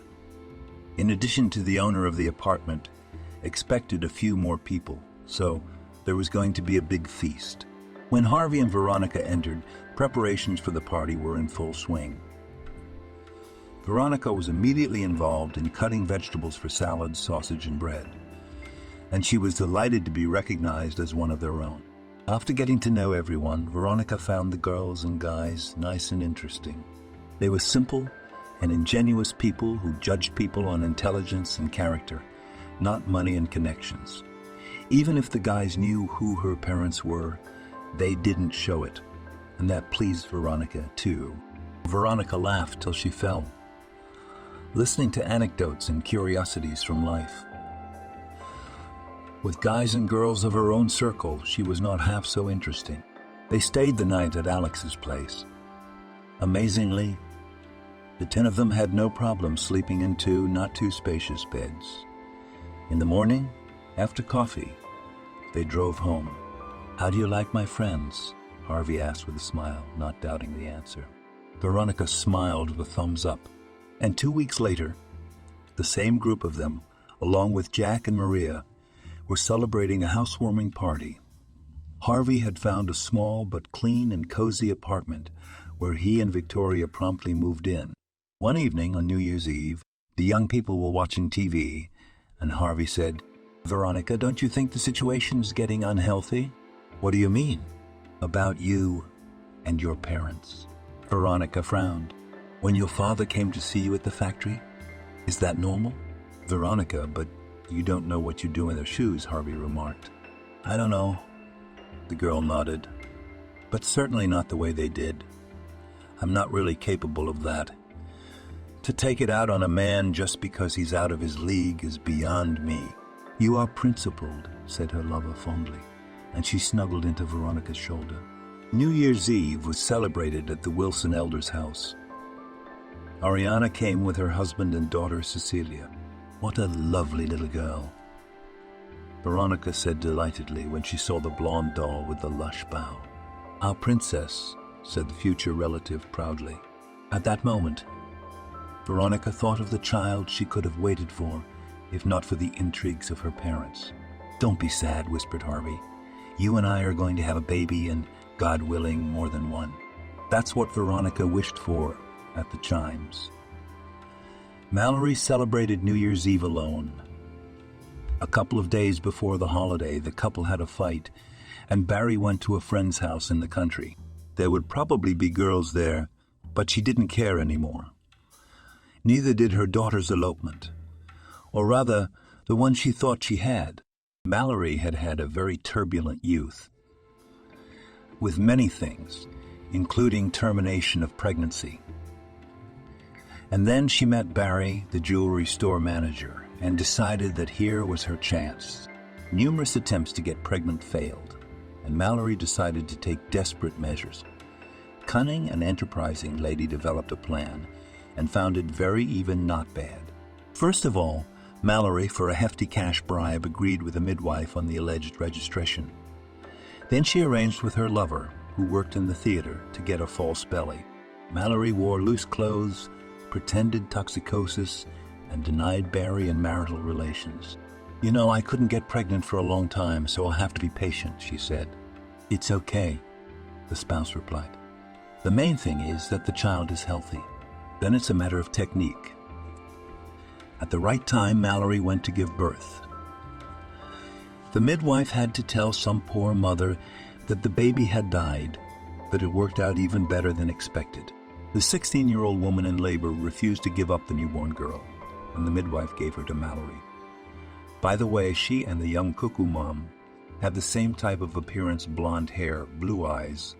In addition to the owner of the apartment, expected a few more people, so there was going to be a big feast. When Harvey and Veronica entered, preparations for the party were in full swing. Veronica was immediately involved in cutting vegetables for salads, sausage, and bread, and she was delighted to be recognized as one of their own. After getting to know everyone, Veronica found the girls and guys nice and interesting. They were simple and ingenuous people who judged people on intelligence and character, not money and connections. Even if the guys knew who her parents were, they didn't show it, and that pleased Veronica too. Veronica laughed till she fell, listening to anecdotes and curiosities from life. With guys and girls of her own circle, she was not half so interesting. They stayed the night at Alex's place. Amazingly, the 10 of them had no problem sleeping in 2 not too spacious beds. In the morning, after coffee, they drove home. "How do you like my friends?" Harvey asked with a smile, not doubting the answer. Veronica smiled with a thumbs up. And 2 weeks later, the same group of them, along with Jack and Maria, were celebrating a housewarming party. Harvey had found a small but clean and cozy apartment where he and Victoria promptly moved in. One evening on New Year's Eve, the young people were watching TV, and Harvey said, "Veronica, don't you think the situation's getting unhealthy?" "What do you mean?" "About you and your parents." Veronica frowned. "When your father came to see you at the factory? Is that normal?" "Veronica, but you don't know what you do in their shoes," Harvey remarked. "I don't know." The girl nodded. "But certainly not the way they did. I'm not really capable of that. To take it out on a man just because he's out of his league is beyond me." "You are principled," said her lover fondly, and she snuggled into Veronica's shoulder. New Year's Eve was celebrated at the Wilson elders' house. Ariana came with her husband and daughter Cecilia. "What a lovely little girl," Veronica said delightedly when she saw the blonde doll with the lush bow. "Our princess," said the future relative proudly. At that moment, Veronica thought of the child she could have waited for, if not for the intrigues of her parents. "Don't be sad," whispered Harvey. "You and I are going to have a baby, and, God willing, more than one." That's what Veronica wished for at the chimes. Mallory celebrated New Year's Eve alone. A couple of days before the holiday, the couple had a fight, and Barry went to a friend's house in the country. There would probably be girls there, but she didn't care anymore. Neither did her daughter's elopement, or rather, the one she thought she had. Mallory had had a very turbulent youth, with many things, including termination of pregnancy. And then she met Barry, the jewelry store manager, and decided that here was her chance. Numerous attempts to get pregnant failed, and Mallory decided to take desperate measures. Cunning and enterprising lady developed a plan and found it very even not bad. First of all, Mallory, for a hefty cash bribe, agreed with a midwife on the alleged registration. Then she arranged with her lover, who worked in the theater, to get a false belly. Mallory wore loose clothes, pretended toxicosis, and denied Barry and marital relations. "You know, I couldn't get pregnant for a long time, so I'll have to be patient," she said. "It's okay," the spouse replied. "The main thing is that the child is healthy. Then it's a matter of technique." At the right time, Mallory went to give birth. The midwife had to tell some poor mother that the baby had died, but it worked out even better than expected. The 16-year-old woman in labor refused to give up the newborn girl, and the midwife gave her to Mallory. By the way, she and the young cuckoo mom had the same type of appearance: blonde hair, blue eyes,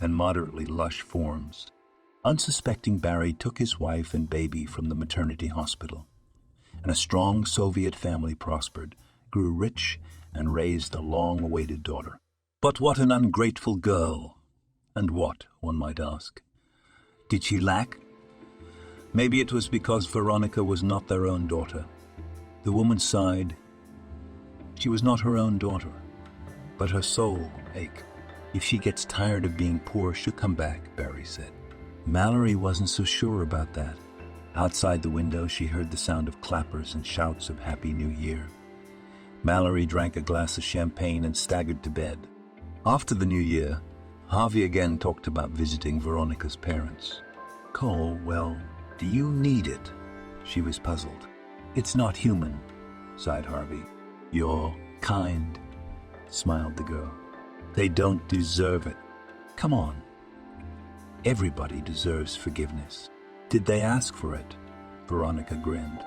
and moderately lush forms. Unsuspecting, Barry took his wife and baby from the maternity hospital, and a strong Soviet family prospered, grew rich, and raised a long-awaited daughter. But what an ungrateful girl! And what, one might ask, did she lack? Maybe it was because Veronica was not their own daughter. The woman sighed. She was not her own daughter, but her soul ached. If she gets tired of being poor, she'll come back, Barry said. Mallory wasn't so sure about that. Outside the window, she heard the sound of clappers and shouts of Happy New Year. Mallory drank a glass of champagne and staggered to bed. After the New Year, Harvey again talked about visiting Veronica's parents. Cole, well, do you need it? She was puzzled. It's not human, sighed Harvey. You're kind, smiled the girl. They don't deserve it. Come on. Everybody deserves forgiveness. Did they ask for it? Veronica grinned.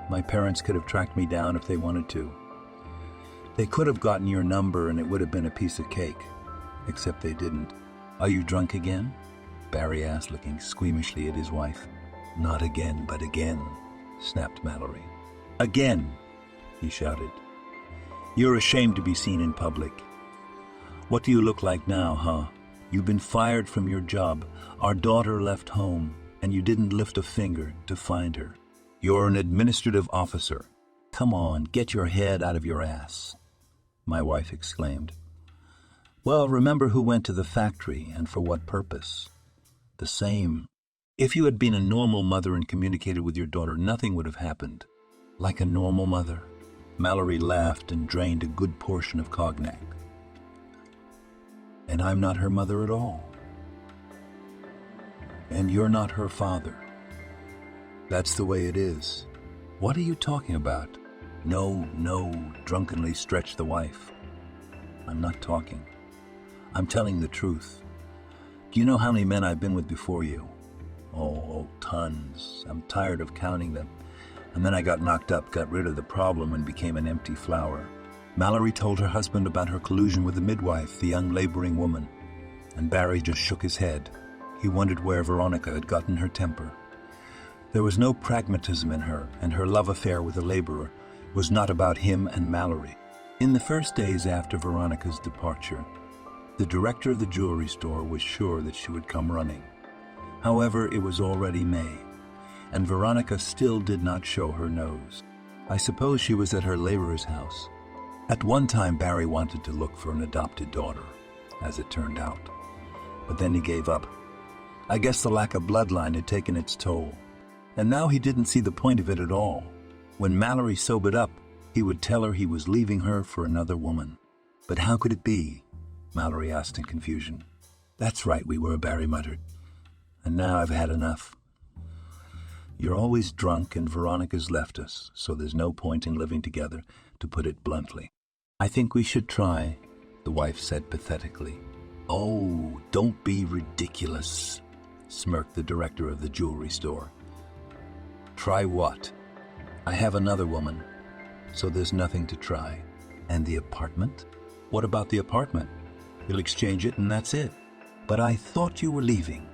My parents could have tracked me down if they wanted to. They could have gotten your number and it would have been a piece of cake. Except they didn't. Are you drunk again? Barry asked, looking squeamishly at his wife. Not again, but again, snapped Mallory. Again, he shouted. You're ashamed to be seen in public. What do you look like now, huh? You've been fired from your job. Our daughter left home, and you didn't lift a finger to find her. You're an administrative officer. Come on, get your head out of your ass, my wife exclaimed. Well, remember who went to the factory and for what purpose. The same. If you had been a normal mother and communicated with your daughter, nothing would have happened. Like a normal mother. Mallory laughed and drained a good portion of cognac. And I'm not her mother at all. And you're not her father. That's the way it is. What are you talking about? No, drunkenly stretched the wife. I'm not talking. I'm telling the truth. Do you know how many men I've been with before you? Oh, tons. I'm tired of counting them. And then I got knocked up, got rid of the problem, and became an empty flower. Mallory told her husband about her collusion with the midwife, the young laboring woman, and Barry just shook his head. He wondered where Veronica had gotten her temper. There was no pragmatism in her, and her love affair with the laborer was not about him and Mallory. In the first days after Veronica's departure, the director of the jewelry store was sure that she would come running. However, it was already May, and Veronica still did not show her nose. I suppose she was at her laborer's house. At one time, Barry wanted to look for an adopted daughter, as it turned out. But then he gave up. I guess the lack of bloodline had taken its toll. And now he didn't see the point of it at all. When Mallory sobered up, he would tell her he was leaving her for another woman. But how could it be? Mallory asked in confusion. That's right, we were, Barry muttered. And now I've had enough. You're always drunk and Veronica's left us, so there's no point in living together, to put it bluntly. I think we should try, the wife said pathetically. Oh, don't be ridiculous, smirked the director of the jewelry store. Try what? I have another woman, so there's nothing to try. And the apartment? What about the apartment? You'll exchange it and that's it. But I thought you were leaving.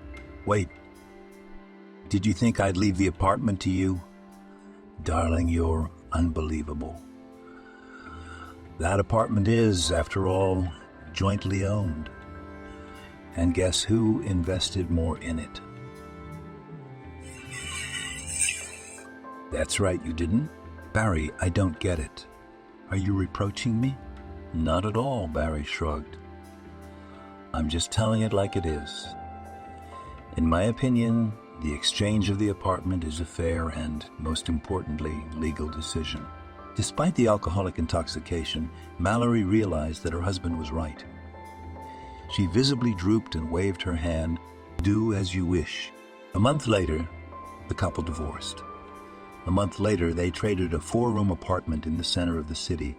Wait. Did you think I'd leave the apartment to you? Darling, you're unbelievable. That apartment is, after all, jointly owned. And guess who invested more in it? That's right, you didn't? Barry, I don't get it. Are you reproaching me? Not at all, Barry shrugged. I'm just telling it like it is. In my opinion, the exchange of the apartment is a fair and, most importantly, legal decision. Despite the alcoholic intoxication, Mallory realized that her husband was right. She visibly drooped and waved her hand, do as you wish. A month later, the couple divorced. A month later, they traded a 4-room apartment in the center of the city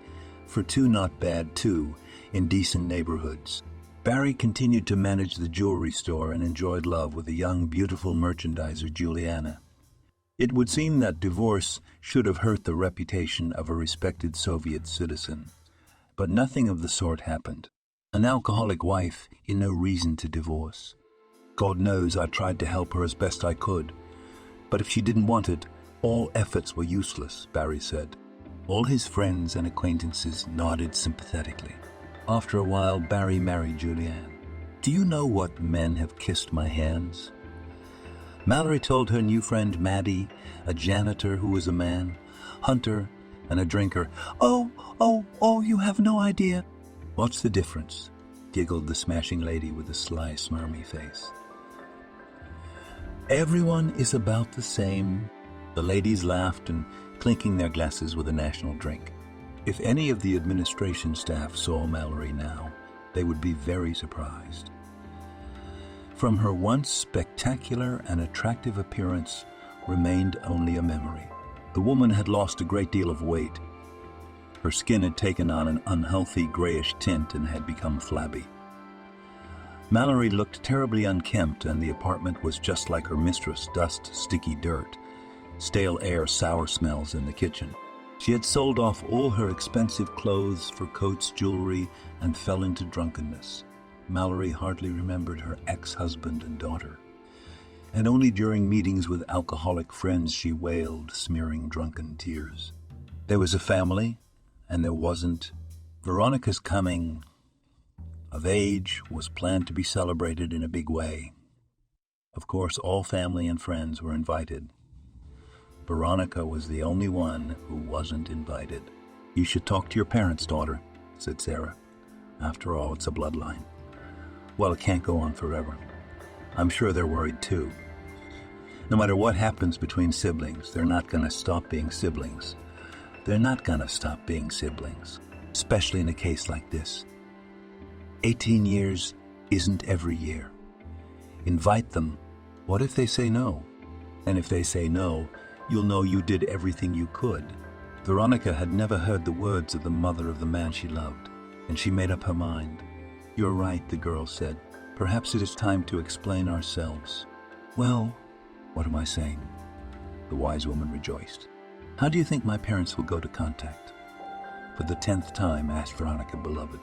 for 2 not bad, too, in decent neighborhoods. Barry continued to manage the jewelry store and enjoyed love with a young, beautiful merchandiser, Juliana. It would seem that divorce should have hurt the reputation of a respected Soviet citizen, but nothing of the sort happened. An alcoholic wife is no reason to divorce. God knows I tried to help her as best I could, but if she didn't want it, all efforts were useless, Barry said. All his friends and acquaintances nodded sympathetically. After a while, Barry married Julianne. Do you know what men have kissed my hands? Mallory told her new friend Maddie, a janitor who was a man, Hunter, and a drinker. Oh, you have no idea. What's the difference? Giggled the smashing lady with a sly, smarmy face. Everyone is about the same. The ladies laughed and clinking their glasses with a national drink. If any of the administration staff saw Mallory now, they would be very surprised. From her once spectacular and attractive appearance remained only a memory. The woman had lost a great deal of weight. Her skin had taken on an unhealthy grayish tint and had become flabby. Mallory looked terribly unkempt, and the apartment was just like her mistress: dust, sticky dirt, stale air, sour smells in the kitchen. She had sold off all her expensive clothes for coats, jewelry, and fell into drunkenness. Mallory hardly remembered her ex-husband and daughter, and only during meetings with alcoholic friends she wailed, smearing drunken tears. There was a family, and there wasn't. Veronica's coming of age was planned to be celebrated in a big way. Of course, all family and friends were invited. Veronica was the only one who wasn't invited. You should talk to your parents, daughter, said Sarah. After all, it's a bloodline. Well, it can't go on forever. I'm sure they're worried too. No matter what happens between siblings, they're not going to stop being siblings. They're not going to stop being siblings, especially in a case like this. 18 years isn't every year. Invite them. What if they say no? And if they say no, you'll know you did everything you could. Veronica had never heard the words of the mother of the man she loved, and she made up her mind. You're right, the girl said. Perhaps it is time to explain ourselves. Well, what am I saying? The wise woman rejoiced. How do you think my parents will go to contact? For the 10th time, asked Veronica, beloved.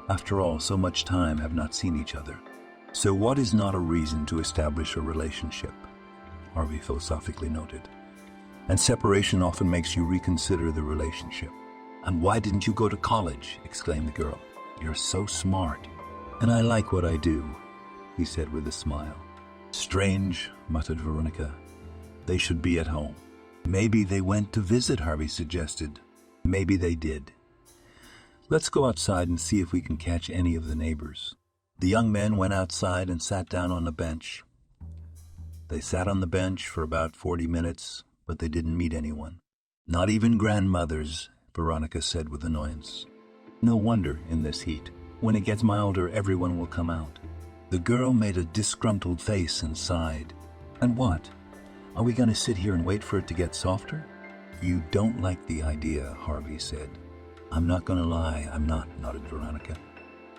After all, so much time have not seen each other. So what is not a reason to establish a relationship? Harvey philosophically noted. And separation often makes you reconsider the relationship. And why didn't you go to college? Exclaimed the girl. You're so smart. And I like what I do, he said with a smile. Strange, muttered Veronica. They should be at home. Maybe they went to visit, Harvey suggested. Maybe they did. Let's go outside and see if we can catch any of the neighbors. The young men went outside and sat down on a bench. They sat on the bench for about 40 minutes, but they didn't meet anyone. Not even grandmothers, Veronica said with annoyance. No wonder in this heat. When it gets milder, everyone will come out. The girl made a disgruntled face and sighed. And what? Are we going to sit here and wait for it to get softer? You don't like the idea, Harvey said. I'm not going to lie, I'm not, nodded Veronica.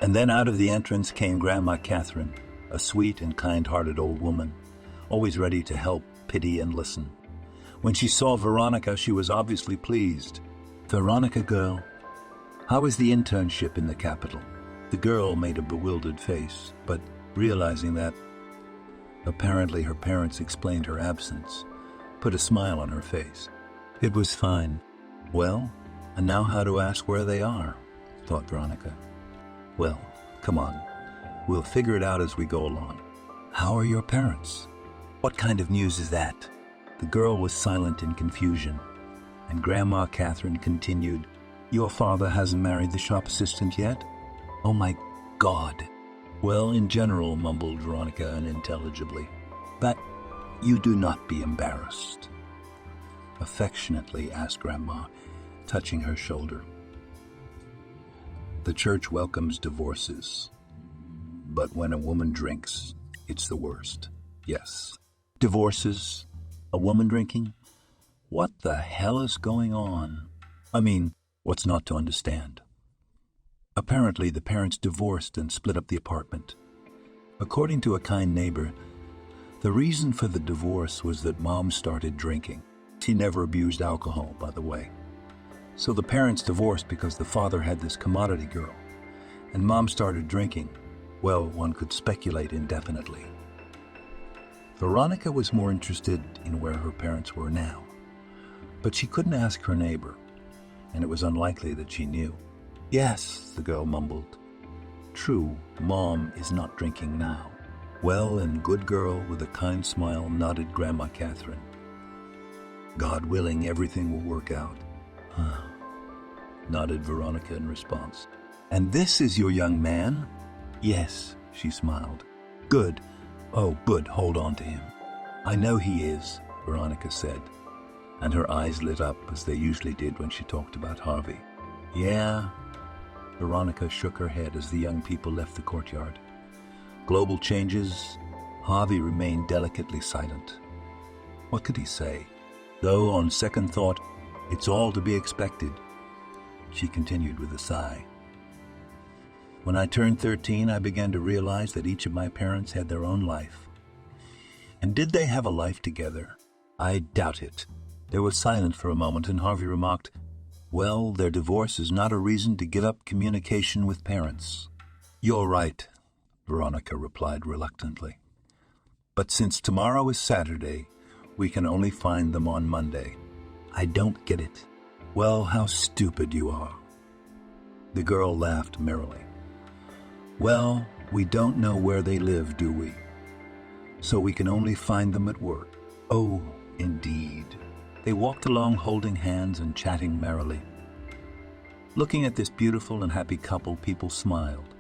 And then out of the entrance came Grandma Catherine, a sweet and kind-hearted old woman, always ready to help, pity, and listen. When she saw Veronica, she was obviously pleased. Veronica, girl, how is the internship in the capital? The girl made a bewildered face, but realizing that apparently her parents explained her absence, put a smile on her face. It was fine. Well, and now how to ask where they are, thought Veronica. Well, come on. We'll figure it out as we go along. How are your parents? What kind of news is that? The girl was silent in confusion, and Grandma Catherine continued, Your father hasn't married the shop assistant yet? Oh my God. Well, in general, mumbled Veronica unintelligibly. But you do not be embarrassed. Affectionately asked Grandma, touching her shoulder. The church welcomes divorces, but when a woman drinks, it's the worst. Yes. Divorces? A woman drinking? What the hell is going on? I mean, what's not to understand? Apparently, the parents divorced and split up the apartment. According to a kind neighbor, the reason for the divorce was that Mom started drinking. She never abused alcohol, by the way. So the parents divorced because the father had this commodity girl, and Mom started drinking. Well, one could speculate indefinitely. Veronica was more interested in where her parents were now, but she couldn't ask her neighbor, and it was unlikely that she knew. "Yes," the girl mumbled. "True, Mom is not drinking now." "Well and good, girl," with a kind smile nodded Grandma Catherine. "God willing, everything will work out," nodded Veronica in response. "And this is your young man?" "Yes," she smiled. "Good. Oh, good, hold on to him." "I know he is," Veronica said, and her eyes lit up as they usually did when she talked about Harvey. "Yeah?" Veronica shook her head as the young people left the courtyard. Global changes. Harvey remained delicately silent. What could he say? Though, on second thought, it's all to be expected. She continued with a sigh. "When I turned 13, I began to realize that each of my parents had their own life. And did they have a life together? I doubt it." There was silence for a moment, and Harvey remarked, "Well, their divorce is not a reason to give up communication with parents." "You're right," Veronica replied reluctantly. "But since tomorrow is Saturday, we can only find them on Monday." "I don't get it." "Well, how stupid you are." The girl laughed merrily. "Well, we don't know where they live, do we? So we can only find them at work." "Oh, indeed." They walked along holding hands and chatting merrily. Looking at this beautiful and happy couple, people smiled.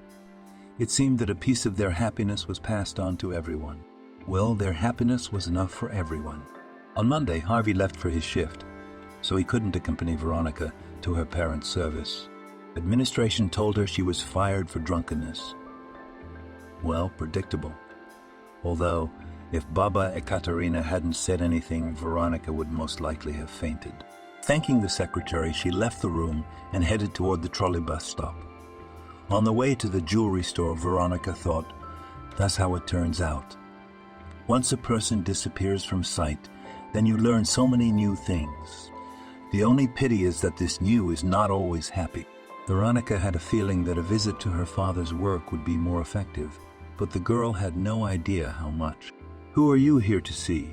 It seemed that a piece of their happiness was passed on to everyone. Well, their happiness was enough for everyone. On Monday, Harvey left for his shift, so he couldn't accompany Veronica to her parents' service. Administration told her she was fired for drunkenness. Well, predictable. Although, if Baba Ekaterina hadn't said anything, Veronica would most likely have fainted. Thanking the secretary, she left the room and headed toward the trolley bus stop. On the way to the jewelry store, Veronica thought, that's how it turns out. Once a person disappears from sight, then you learn so many new things. The only pity is that this new is not always happy. Veronica had a feeling that a visit to her father's work would be more effective, but the girl had no idea how much. "Who are you here to see?"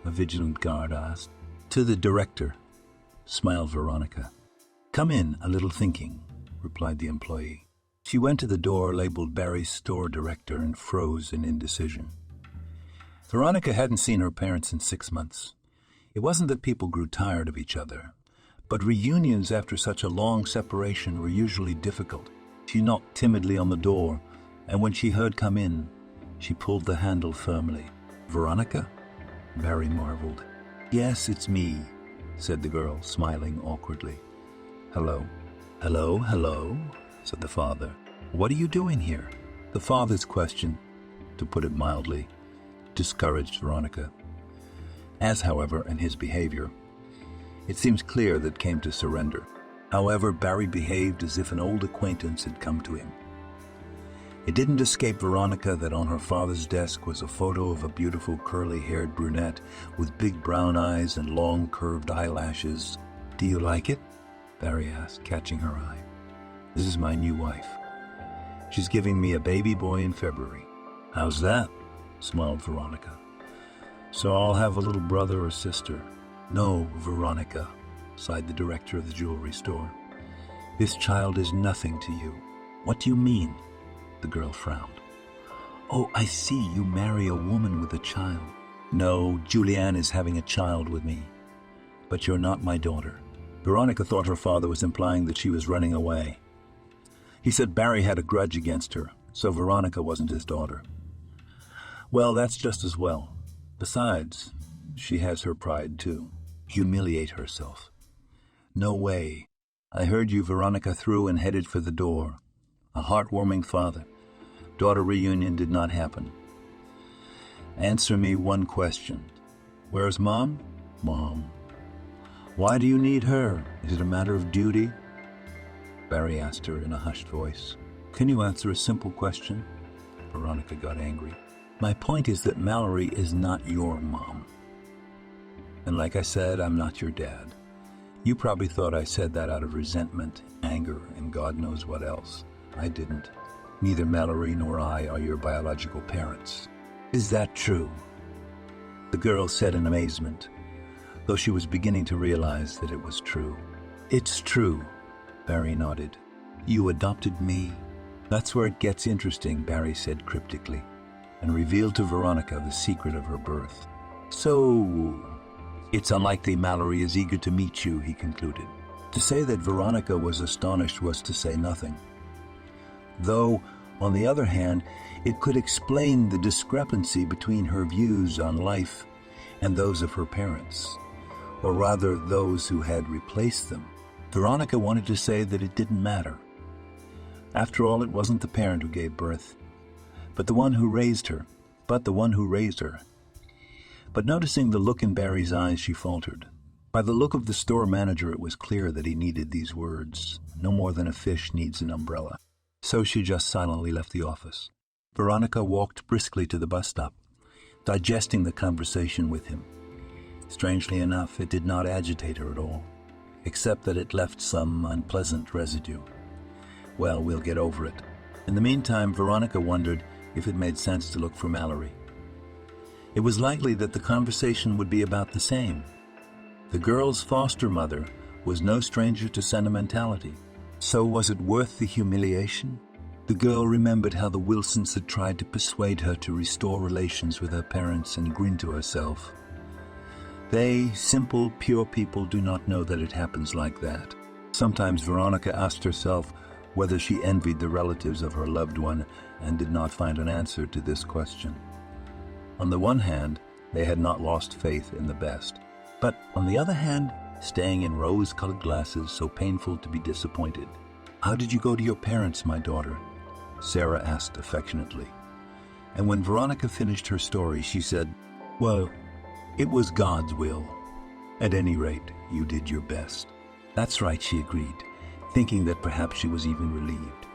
a vigilant guard asked. "To the director," smiled Veronica. "Come in, a little thinking," replied the employee. She went to the door labeled Barry's store director and froze in indecision. Veronica hadn't seen her parents in 6 months. It wasn't that people grew tired of each other, but reunions after such a long separation were usually difficult. She knocked timidly on the door, and when she heard come in, she pulled the handle firmly. "Veronica?" Barry marveled. "Yes, it's me," said the girl, smiling awkwardly. "Hello." "Hello, hello," said the father. "What are you doing here?" The father's question, to put it mildly, discouraged Veronica. As, however, in his behavior, it seems clear that came to surrender. However, Barry behaved as if an old acquaintance had come to him. It didn't escape Veronica that on her father's desk was a photo of a beautiful curly-haired brunette with big brown eyes and long curved eyelashes. "Do you like it?" Barry asked, catching her eye. "This is my new wife. She's giving me a baby boy in February." "How's that?" smiled Veronica. "So I'll have a little brother or sister." "No, Veronica," sighed the director of the jewelry store. "This child is nothing to you." "What do you mean?" The girl frowned. "Oh, I see, you marry a woman with a child." "No, Julianne is having a child with me. But you're not my daughter." Veronica thought her father was implying that she was running away. He said Barry had a grudge against her, so Veronica wasn't his daughter. Well, that's just as well. Besides, she has her pride too. Humiliate herself. "No way. I heard you, Veronica, threw and headed for the door. A heartwarming father-daughter reunion did not happen. Answer me one question. Where's Mom?" "Mom." "Why do you need her? Is it a matter of duty?" Barry asked her in a hushed voice. Can you answer a simple question? Veronica got angry. My point is that Mallory is not your mom. And like I said, I'm not your dad. You probably thought I said that out of resentment, anger, and God knows what else. I didn't. Neither Mallory nor I are your biological parents. Is that true? The girl said in amazement, though she was beginning to realize that it was true. It's true, Barry nodded. You adopted me? That's where it gets interesting, Barry said cryptically, and revealed to Veronica the secret of her birth. So, it's unlikely Mallory is eager to meet you, he concluded. To say that Veronica was astonished was to say nothing. Though, on the other hand, it could explain the discrepancy between her views on life and those of her parents, or rather those who had replaced them. Veronica wanted to say that it didn't matter. After all, it wasn't the parent who gave birth, but the one who raised her. But noticing the look in Barry's eyes, she faltered. By the look of the store manager, it was clear that he needed these words, no more than a fish needs an umbrella. So she just silently left the office. Veronica walked briskly to the bus stop, digesting the conversation with him. Strangely enough, it did not agitate her at all, except that it left some unpleasant residue. Well, we'll get over it. In the meantime, Veronica wondered if it made sense to look for Mallory. It was likely that the conversation would be about the same. The girl's foster mother was no stranger to sentimentality. So was it worth the humiliation? The girl remembered how the Wilsons had tried to persuade her to restore relations with her parents and grinned to herself. They, simple, pure people, do not know that it happens like that. Sometimes Veronica asked herself whether she envied the relatives of her loved one and did not find an answer to this question. On the one hand, they had not lost faith in the best. But on the other hand, staying in rose-colored glasses, so painful to be disappointed. How did you go to your parents, my daughter? Sarah asked affectionately. And when Veronica finished her story, she said, well, it was God's will. At any rate, you did your best. That's right, she agreed, thinking that perhaps she was even relieved.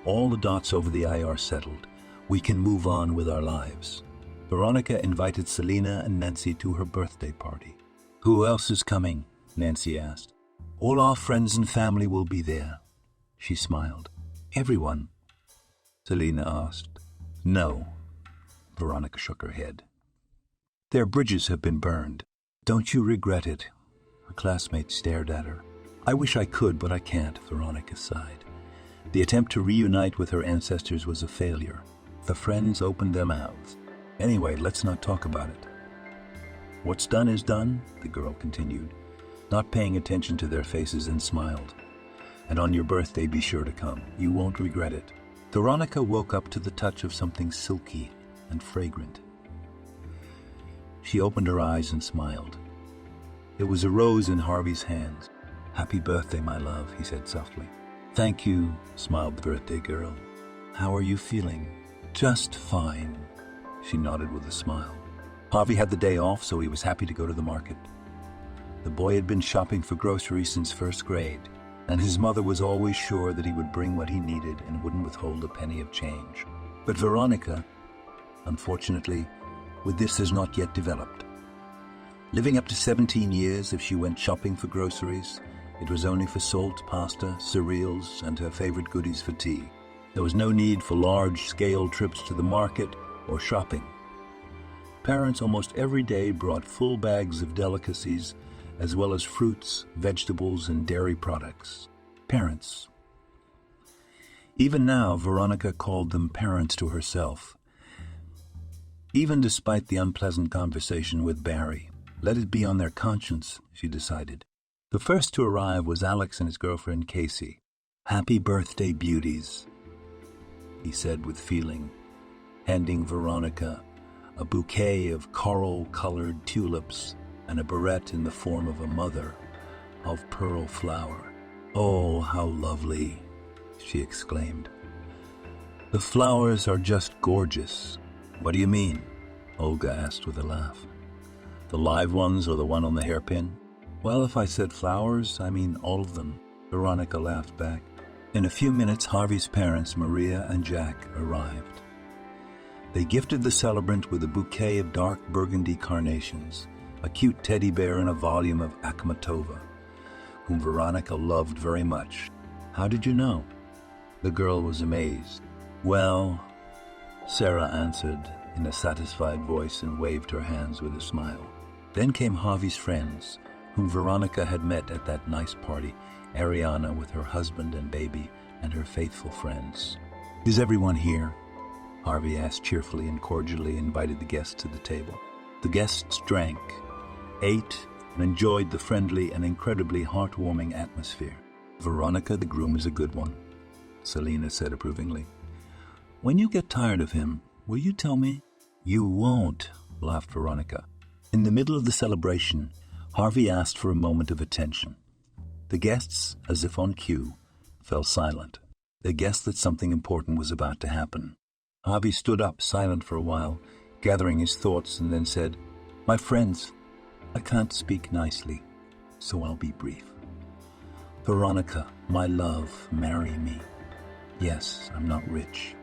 All the dots over the I are settled. We can move on with our lives. Veronica invited Selena and Nancy to her birthday party. Who else is coming? Nancy asked. All our friends and family will be there. She smiled. Everyone? Selena asked. No. Veronica shook her head. Their bridges have been burned. Don't you regret it? Her classmates stared at her. I wish I could, but I can't, Veronica sighed. The attempt to reunite with her ancestors was a failure. The friends opened their mouths. Anyway, let's not talk about it. What's done is done, the girl continued, not paying attention to their faces, and smiled. And on your birthday, be sure to come. You won't regret it. Veronica woke up to the touch of something silky and fragrant. She opened her eyes and smiled. It was a rose in Harvey's hands. Happy birthday, my love, he said softly. Thank you, smiled the birthday girl. How are you feeling? Just fine, she nodded with a smile. Harvey had the day off, so he was happy to go to the market. The boy had been shopping for groceries since first grade, and his mother was always sure that he would bring what he needed and wouldn't withhold a penny of change. But Veronica, unfortunately, with this has not yet developed. Living up to 17 years, if she went shopping for groceries, it was only for salt, pasta, cereals, and her favorite goodies for tea. There was no need for large-scale trips to the market or shopping. Parents almost every day brought full bags of delicacies, as well as fruits, vegetables, and dairy products. Parents. Even now, Veronica called them parents to herself. Even despite the unpleasant conversation with Barry, let it be on their conscience, she decided. The first to arrive was Alex and his girlfriend Casey. Happy birthday, beauties, he said with feeling, handing Veronica a bouquet of coral-colored tulips and a barrette in the form of a mother of pearl flower. Oh, how lovely, she exclaimed. The flowers are just gorgeous. What do you mean? Olga asked with a laugh. The live ones or the one on the hairpin? Well, if I said flowers, I mean all of them, Veronica laughed back. In a few minutes, Harvey's parents, Maria and Jack, arrived. They gifted the celebrant with a bouquet of dark burgundy carnations, a cute teddy bear and a volume of Akhmatova, whom Veronica loved very much. "How did you know?" The girl was amazed. "Well," Sarah answered in a satisfied voice and waved her hands with a smile. Then came Harvey's friends, whom Veronica had met at that nice party, Ariana with her husband and baby and her faithful friends. "Is everyone here?" Harvey asked cheerfully and cordially, invited the guests to the table. The guests drank, ate, and enjoyed the friendly and incredibly heartwarming atmosphere. "Veronica, the groom, is a good one," Selena said approvingly. "When you get tired of him, will you tell me?" "You won't," laughed Veronica. In the middle of the celebration, Harvey asked for a moment of attention. The guests, as if on cue, fell silent. They guessed that something important was about to happen. Harvey stood up, silent for a while, gathering his thoughts, and then said, "My friends, I can't speak nicely, so I'll be brief. Veronica, my love, marry me. Yes, I'm not rich,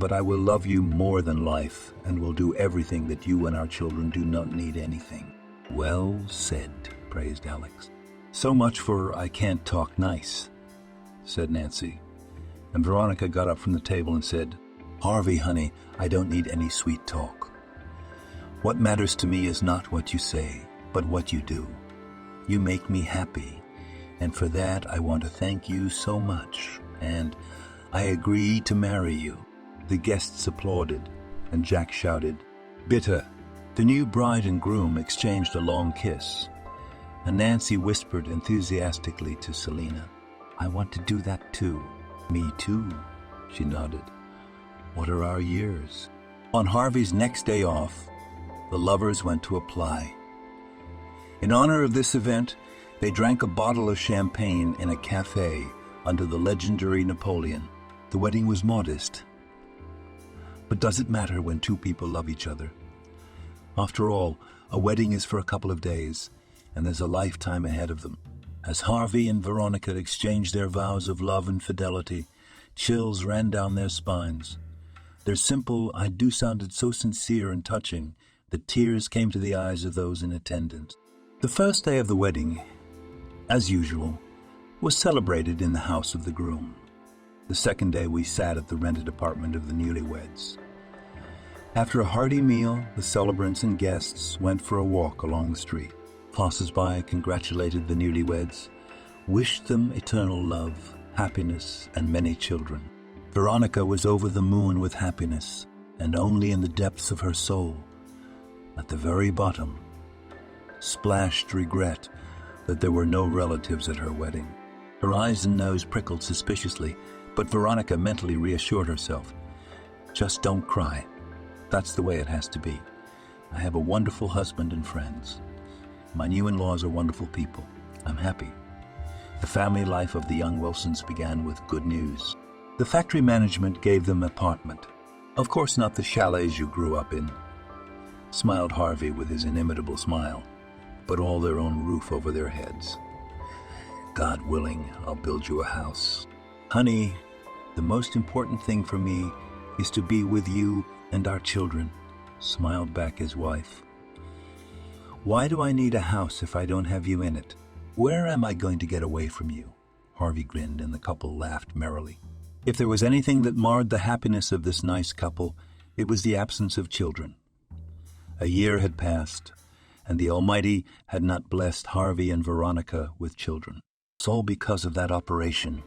but I will love you more than life and will do everything that you and our children do not need anything." "Well said," praised Alex. "So much for I can't talk nice," said Nancy. And Veronica got up from the table and said, "Harvey, honey, I don't need any sweet talk. What matters to me is not what you say, but what you do. You make me happy, and for that I want to thank you so much, and I agree to marry you." The guests applauded, and Jack shouted, "Bitte!" The new bride and groom exchanged a long kiss, and Nancy whispered enthusiastically to Selena, "I want to do that too." "Me too," she nodded. "What are our years?" On Harvey's next day off, the lovers went to apply. In honor of this event, they drank a bottle of champagne in a cafe under the legendary Napoleon. The wedding was modest. But does it matter when two people love each other? After all, a wedding is for a couple of days, and there's a lifetime ahead of them. As Harvey and Veronica exchanged their vows of love and fidelity, chills ran down their spines. Their simple "I do" sounded so sincere and touching that tears came to the eyes of those in attendance. The first day of the wedding, as usual, was celebrated in the house of the groom. The second day we sat at the rented apartment of the newlyweds. After a hearty meal, the celebrants and guests went for a walk along the street. Passers-by congratulated the newlyweds, wished them eternal love, happiness, and many children. Veronica was over the moon with happiness, and only in the depths of her soul, at the very bottom, splashed regret that there were no relatives at her wedding. Her eyes and nose prickled suspiciously, but Veronica mentally reassured herself. "Just don't cry. That's the way it has to be. I have a wonderful husband and friends. My new in-laws are wonderful people. I'm happy." The family life of the young Wilsons began with good news. The factory management gave them an apartment. "Of course not the chalets you grew up in," smiled Harvey with his inimitable smile, "but all their own roof over their heads. God willing, I'll build you a house. Honey, the most important thing for me is to be with you and our children," smiled back his wife. "Why do I need a house if I don't have you in it? Where am I going to get away from you?" Harvey grinned, and the couple laughed merrily. If there was anything that marred the happiness of this nice couple, it was the absence of children. A year had passed, and the Almighty had not blessed Harvey and Veronica with children. "It's all because of that operation,"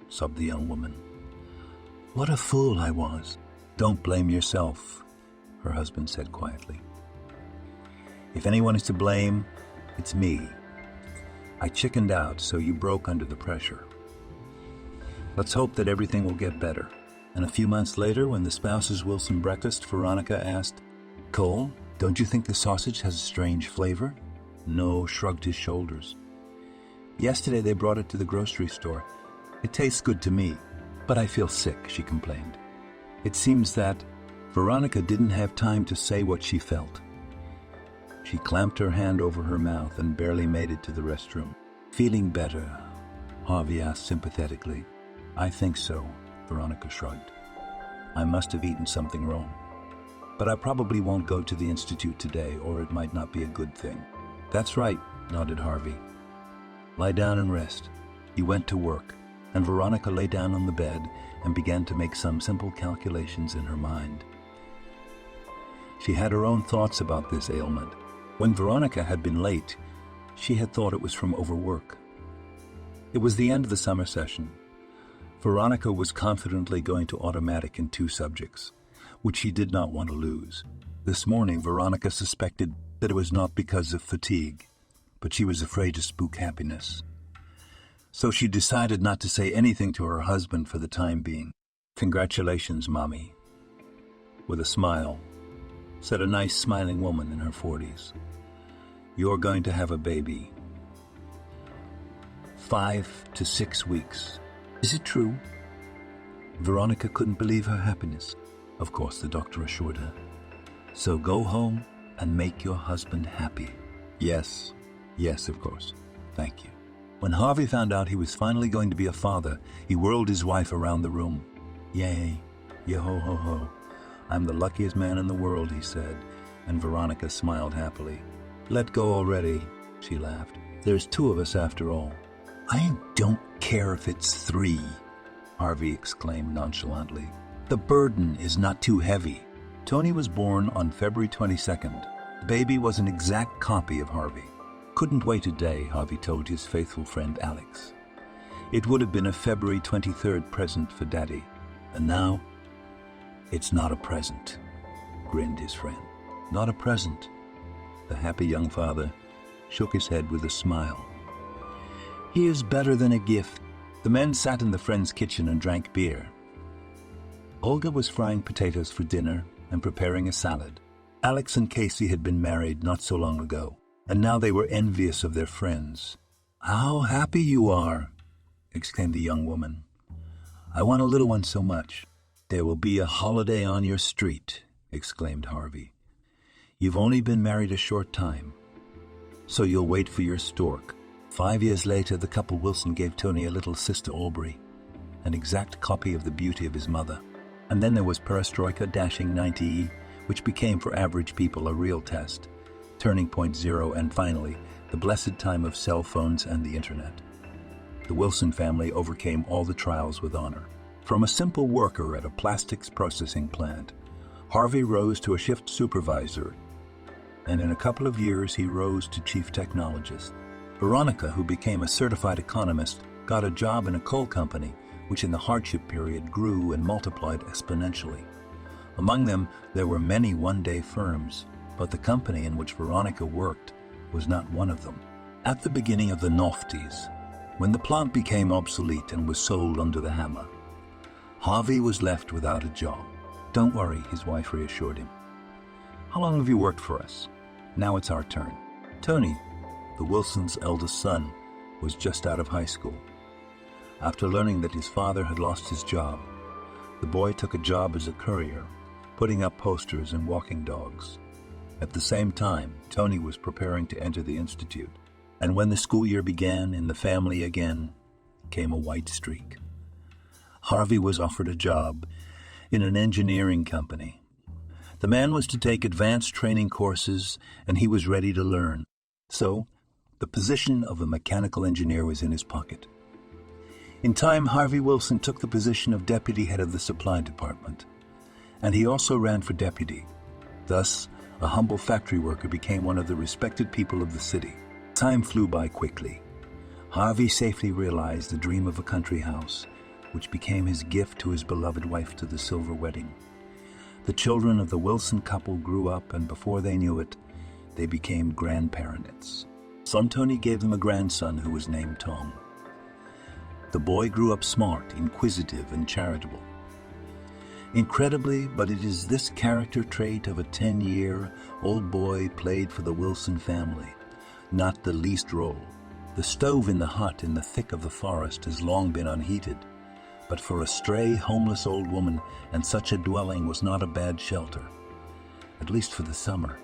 sobbed the young woman. "What a fool I was." "Don't blame yourself," her husband said quietly. "If anyone is to blame, it's me. I chickened out, so you broke under the pressure. Let's hope that everything will get better." And a few months later, when the spouses Wilson breakfast, Veronica asked, "Cole, don't you think the sausage has a strange flavor?" No shrugged his shoulders. "Yesterday they brought it to the grocery store. It tastes good to me, but I feel sick," she complained. It seems that Veronica didn't have time to say what she felt. She clamped her hand over her mouth and barely made it to the restroom. "Feeling better?" Harvey asked sympathetically. I think so, Veronica shrugged. I must have eaten something wrong. But I probably won't go to the institute today, or it might not be a good thing. That's right, nodded Harvey. Lie down and rest. He went to work, and Veronica lay down on the bed and began to make some simple calculations in her mind. She had her own thoughts about this ailment. When Veronica had been late, she had thought it was from overwork. It was the end of the summer session. Veronica was confidently going to automatic in 2 subjects, which she did not want to lose. This morning, Veronica suspected that it was not because of fatigue, but she was afraid to spook happiness. So she decided not to say anything to her husband for the time being. "Congratulations, Mommy," with a smile, said a nice smiling woman in her 40s. "You're going to have a baby. 5 to 6 weeks. Is it true?" Veronica couldn't believe her happiness. Of course, the doctor assured her. "So go home and make your husband happy." Yes, of course. Thank you." When Harvey found out he was finally going to be a father, he whirled his wife around the room. "Yay, yo-ho-ho-ho. I'm the luckiest man in the world," he said, and Veronica smiled happily. "Let go already," she laughed. "There's 2 of us after all." "I don't care if it's 3, Harvey exclaimed nonchalantly. "The burden is not too heavy." Tony was born on February 22nd. The baby was an exact copy of Harvey. "Couldn't wait a day," Harvey told his faithful friend Alex. "It would have been a February 23rd present for Daddy. And now, it's not a present," grinned his friend. "Not a present." The happy young father shook his head with a smile. "Here's better than a gift." The men sat in the friend's kitchen and drank beer. Olga was frying potatoes for dinner and preparing a salad. Alex and Casey had been married not so long ago, and now they were envious of their friends. "How happy you are!" exclaimed the young woman. "I want a little one so much." "There will be a holiday on your street," exclaimed Harvey. "You've only been married a short time, so you'll wait for your stork." 5 years later, the couple Wilson gave Tony a little sister Aubrey, an exact copy of the beauty of his mother. And then there was Perestroika Dashing 90E, which became for average people a real test. Turning Point Zero, and finally, the blessed time of cell phones and the internet. The Wilson family overcame all the trials with honor. From a simple worker at a plastics processing plant, Harvey rose to a shift supervisor, and in a couple of years he rose to chief technologist. Veronica, who became a certified economist, got a job in a coal company, which in the hardship period grew and multiplied exponentially. Among them, there were many one-day firms, but the company in which Veronica worked was not one of them. At the beginning of the noughties, when the plant became obsolete and was sold under the hammer, Harvey was left without a job. "Don't worry," his wife reassured him. "How long have you worked for us? Now it's our turn." Tony, the Wilsons' eldest son, was just out of high school. After learning that his father had lost his job, the boy took a job as a courier, putting up posters and walking dogs. At the same time, Tony was preparing to enter the institute, and when the school year began in the family again came a white streak. Harvey was offered a job in an engineering company. The man was to take advanced training courses, and he was ready to learn. So, the position of a mechanical engineer was in his pocket. In time, Harvey Wilson took the position of deputy head of the supply department, and he also ran for deputy. Thus, a humble factory worker became one of the respected people of the city. Time flew by quickly. Harvey safely realized the dream of a country house, which became his gift to his beloved wife to the silver wedding. The children of the Wilson couple grew up, and before they knew it, they became grandparents. Son Tony gave them a grandson who was named Tom. The boy grew up smart, inquisitive, and charitable. Incredibly, but it is this character trait of a 10-year-old boy played for the Wilson family, not the least role. The stove in the hut in the thick of the forest has long been unheated, but for a stray, homeless old woman, and such a dwelling was not a bad shelter, at least for the summer.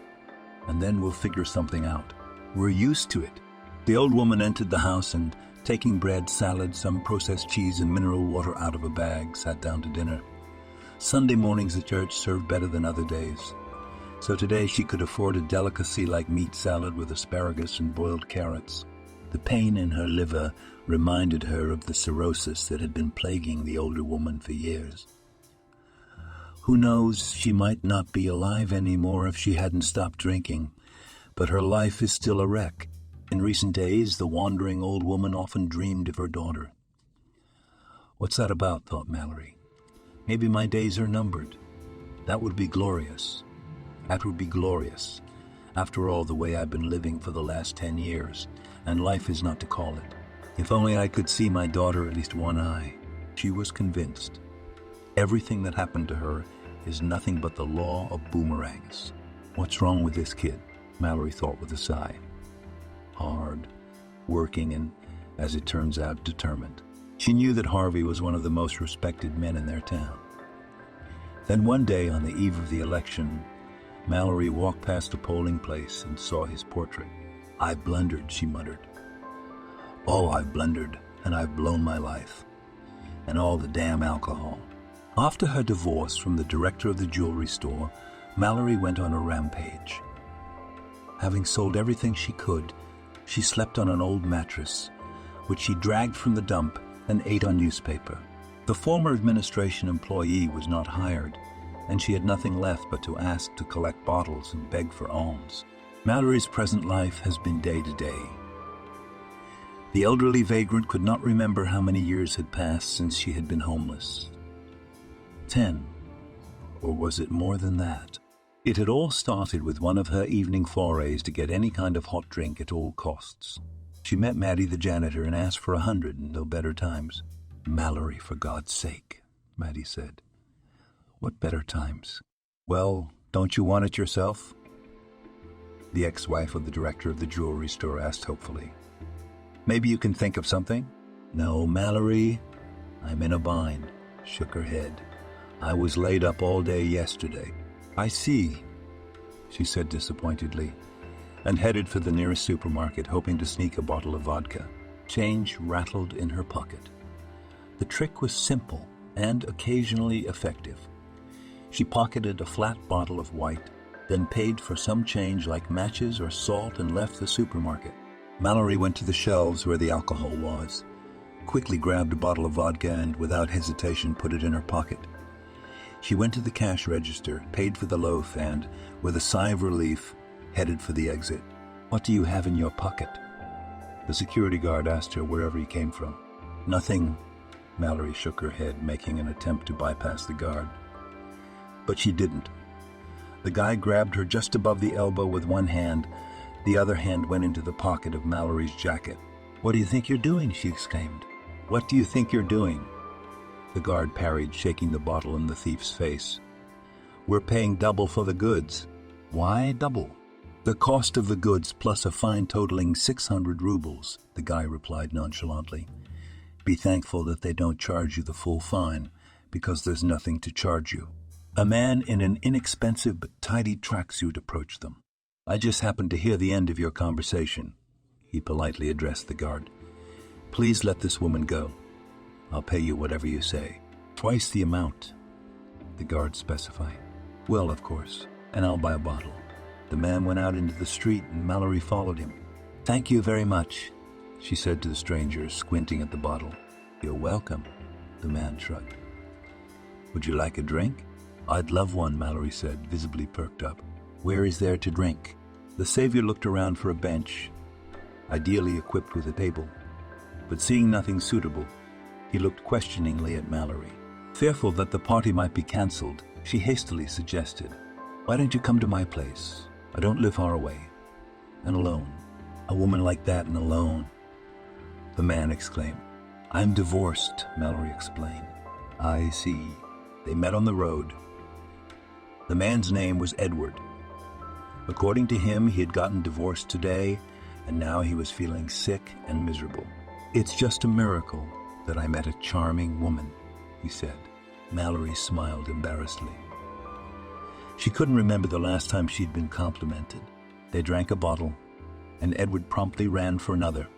And then we'll figure something out. We're used to it. The old woman entered the house and taking bread, salad, some processed cheese, and mineral water out of a bag, sat down to dinner. Sunday mornings at church served better than other days. So today she could afford a delicacy like meat salad with asparagus and boiled carrots. The pain in her liver reminded her of the cirrhosis that had been plaguing the older woman for years. Who knows, she might not be alive anymore if she hadn't stopped drinking, but her life is still a wreck. In recent days, the wandering old woman often dreamed of her daughter. What's that about, thought Mallory. Maybe my days are numbered. That would be glorious. That would be glorious. After all, the way I've been living for the last 10 years, and life is not to call it. If only I could see my daughter at least one eye. She was convinced. Everything that happened to her is nothing but the law of boomerangs. What's wrong with this kid? Mallory thought with a sigh. Hard, working, and, as it turns out, determined. She knew that Harvey was one of the most respected men in their town. Then one day, on the eve of the election, Mallory walked past a polling place and saw his portrait. "I blundered," she muttered. "Oh, I've blundered, and I've blown my life. And all the damn alcohol." After her divorce from the director of the jewelry store, Mallory went on a rampage. Having sold everything she could, she slept on an old mattress, which she dragged from the dump and ate on newspaper. The former administration employee was not hired, and she had nothing left but to ask to collect bottles and beg for alms. Mallory's present life has been day to day. The elderly vagrant could not remember how many years had passed since she had been homeless. 10, or was it more than that? It had all started with one of her evening forays to get any kind of hot drink at all costs. She met Maddie the janitor and asked for 100 and no better times. "Mallory, for God's sake," Maddie said. "What better times?" "Well, don't you want it yourself?" The ex-wife of the director of the jewelry store asked hopefully. "Maybe you can think of something?" "No, Mallory, I'm in a bind," shook her head. "I was laid up all day yesterday." "I see," she said disappointedly, and headed for the nearest supermarket, hoping to sneak a bottle of vodka. Change rattled in her pocket. The trick was simple and occasionally effective. She pocketed a flat bottle of white, then paid for some change like matches or salt and left the supermarket. Mallory went to the shelves where the alcohol was, quickly grabbed a bottle of vodka and, without hesitation, put it in her pocket. She went to the cash register, paid for the loaf, and, with a sigh of relief, headed for the exit. "What do you have in your pocket?" The security guard asked her wherever he came from. "Nothing." Mallory shook her head, making an attempt to bypass the guard. But she didn't. The guy grabbed her just above the elbow with one hand. The other hand went into the pocket of Mallory's jacket. "What do you think you're doing?" she exclaimed. "What do you think you're doing?" The guard parried, shaking the bottle in the thief's face. "We're paying double for the goods." "Why double?" "The cost of the goods plus a fine totaling 600 rubles, the guy replied nonchalantly. "Be thankful that they don't charge you the full fine, because there's nothing to charge you." A man in an inexpensive but tidy tracksuit approached them. "I just happened to hear the end of your conversation," he politely addressed the guard. "Please let this woman go. I'll pay you whatever you say." "Twice the amount," the guard specified. "Well, of course, and I'll buy a bottle." The man went out into the street and Mallory followed him. "Thank you very much," she said to the stranger, squinting at the bottle. "You're welcome," the man shrugged. "Would you like a drink?" "I'd love one," Mallory said, visibly perked up. "Where is there to drink?" The savior looked around for a bench, ideally equipped with a table, but seeing nothing suitable, he looked questioningly at Mallory. Fearful that the party might be cancelled, she hastily suggested, "Why don't you come to my place? I don't live far away. And alone. A woman like that and alone." The man exclaimed. "I'm divorced," Mallory explained. "I see." They met on the road. The man's name was Edward. According to him, he had gotten divorced today, and now he was feeling sick and miserable. "It's just a miracle that I met a charming woman," he said. Mallory smiled embarrassedly. She couldn't remember the last time she'd been complimented. They drank a bottle, and Edward promptly ran for another.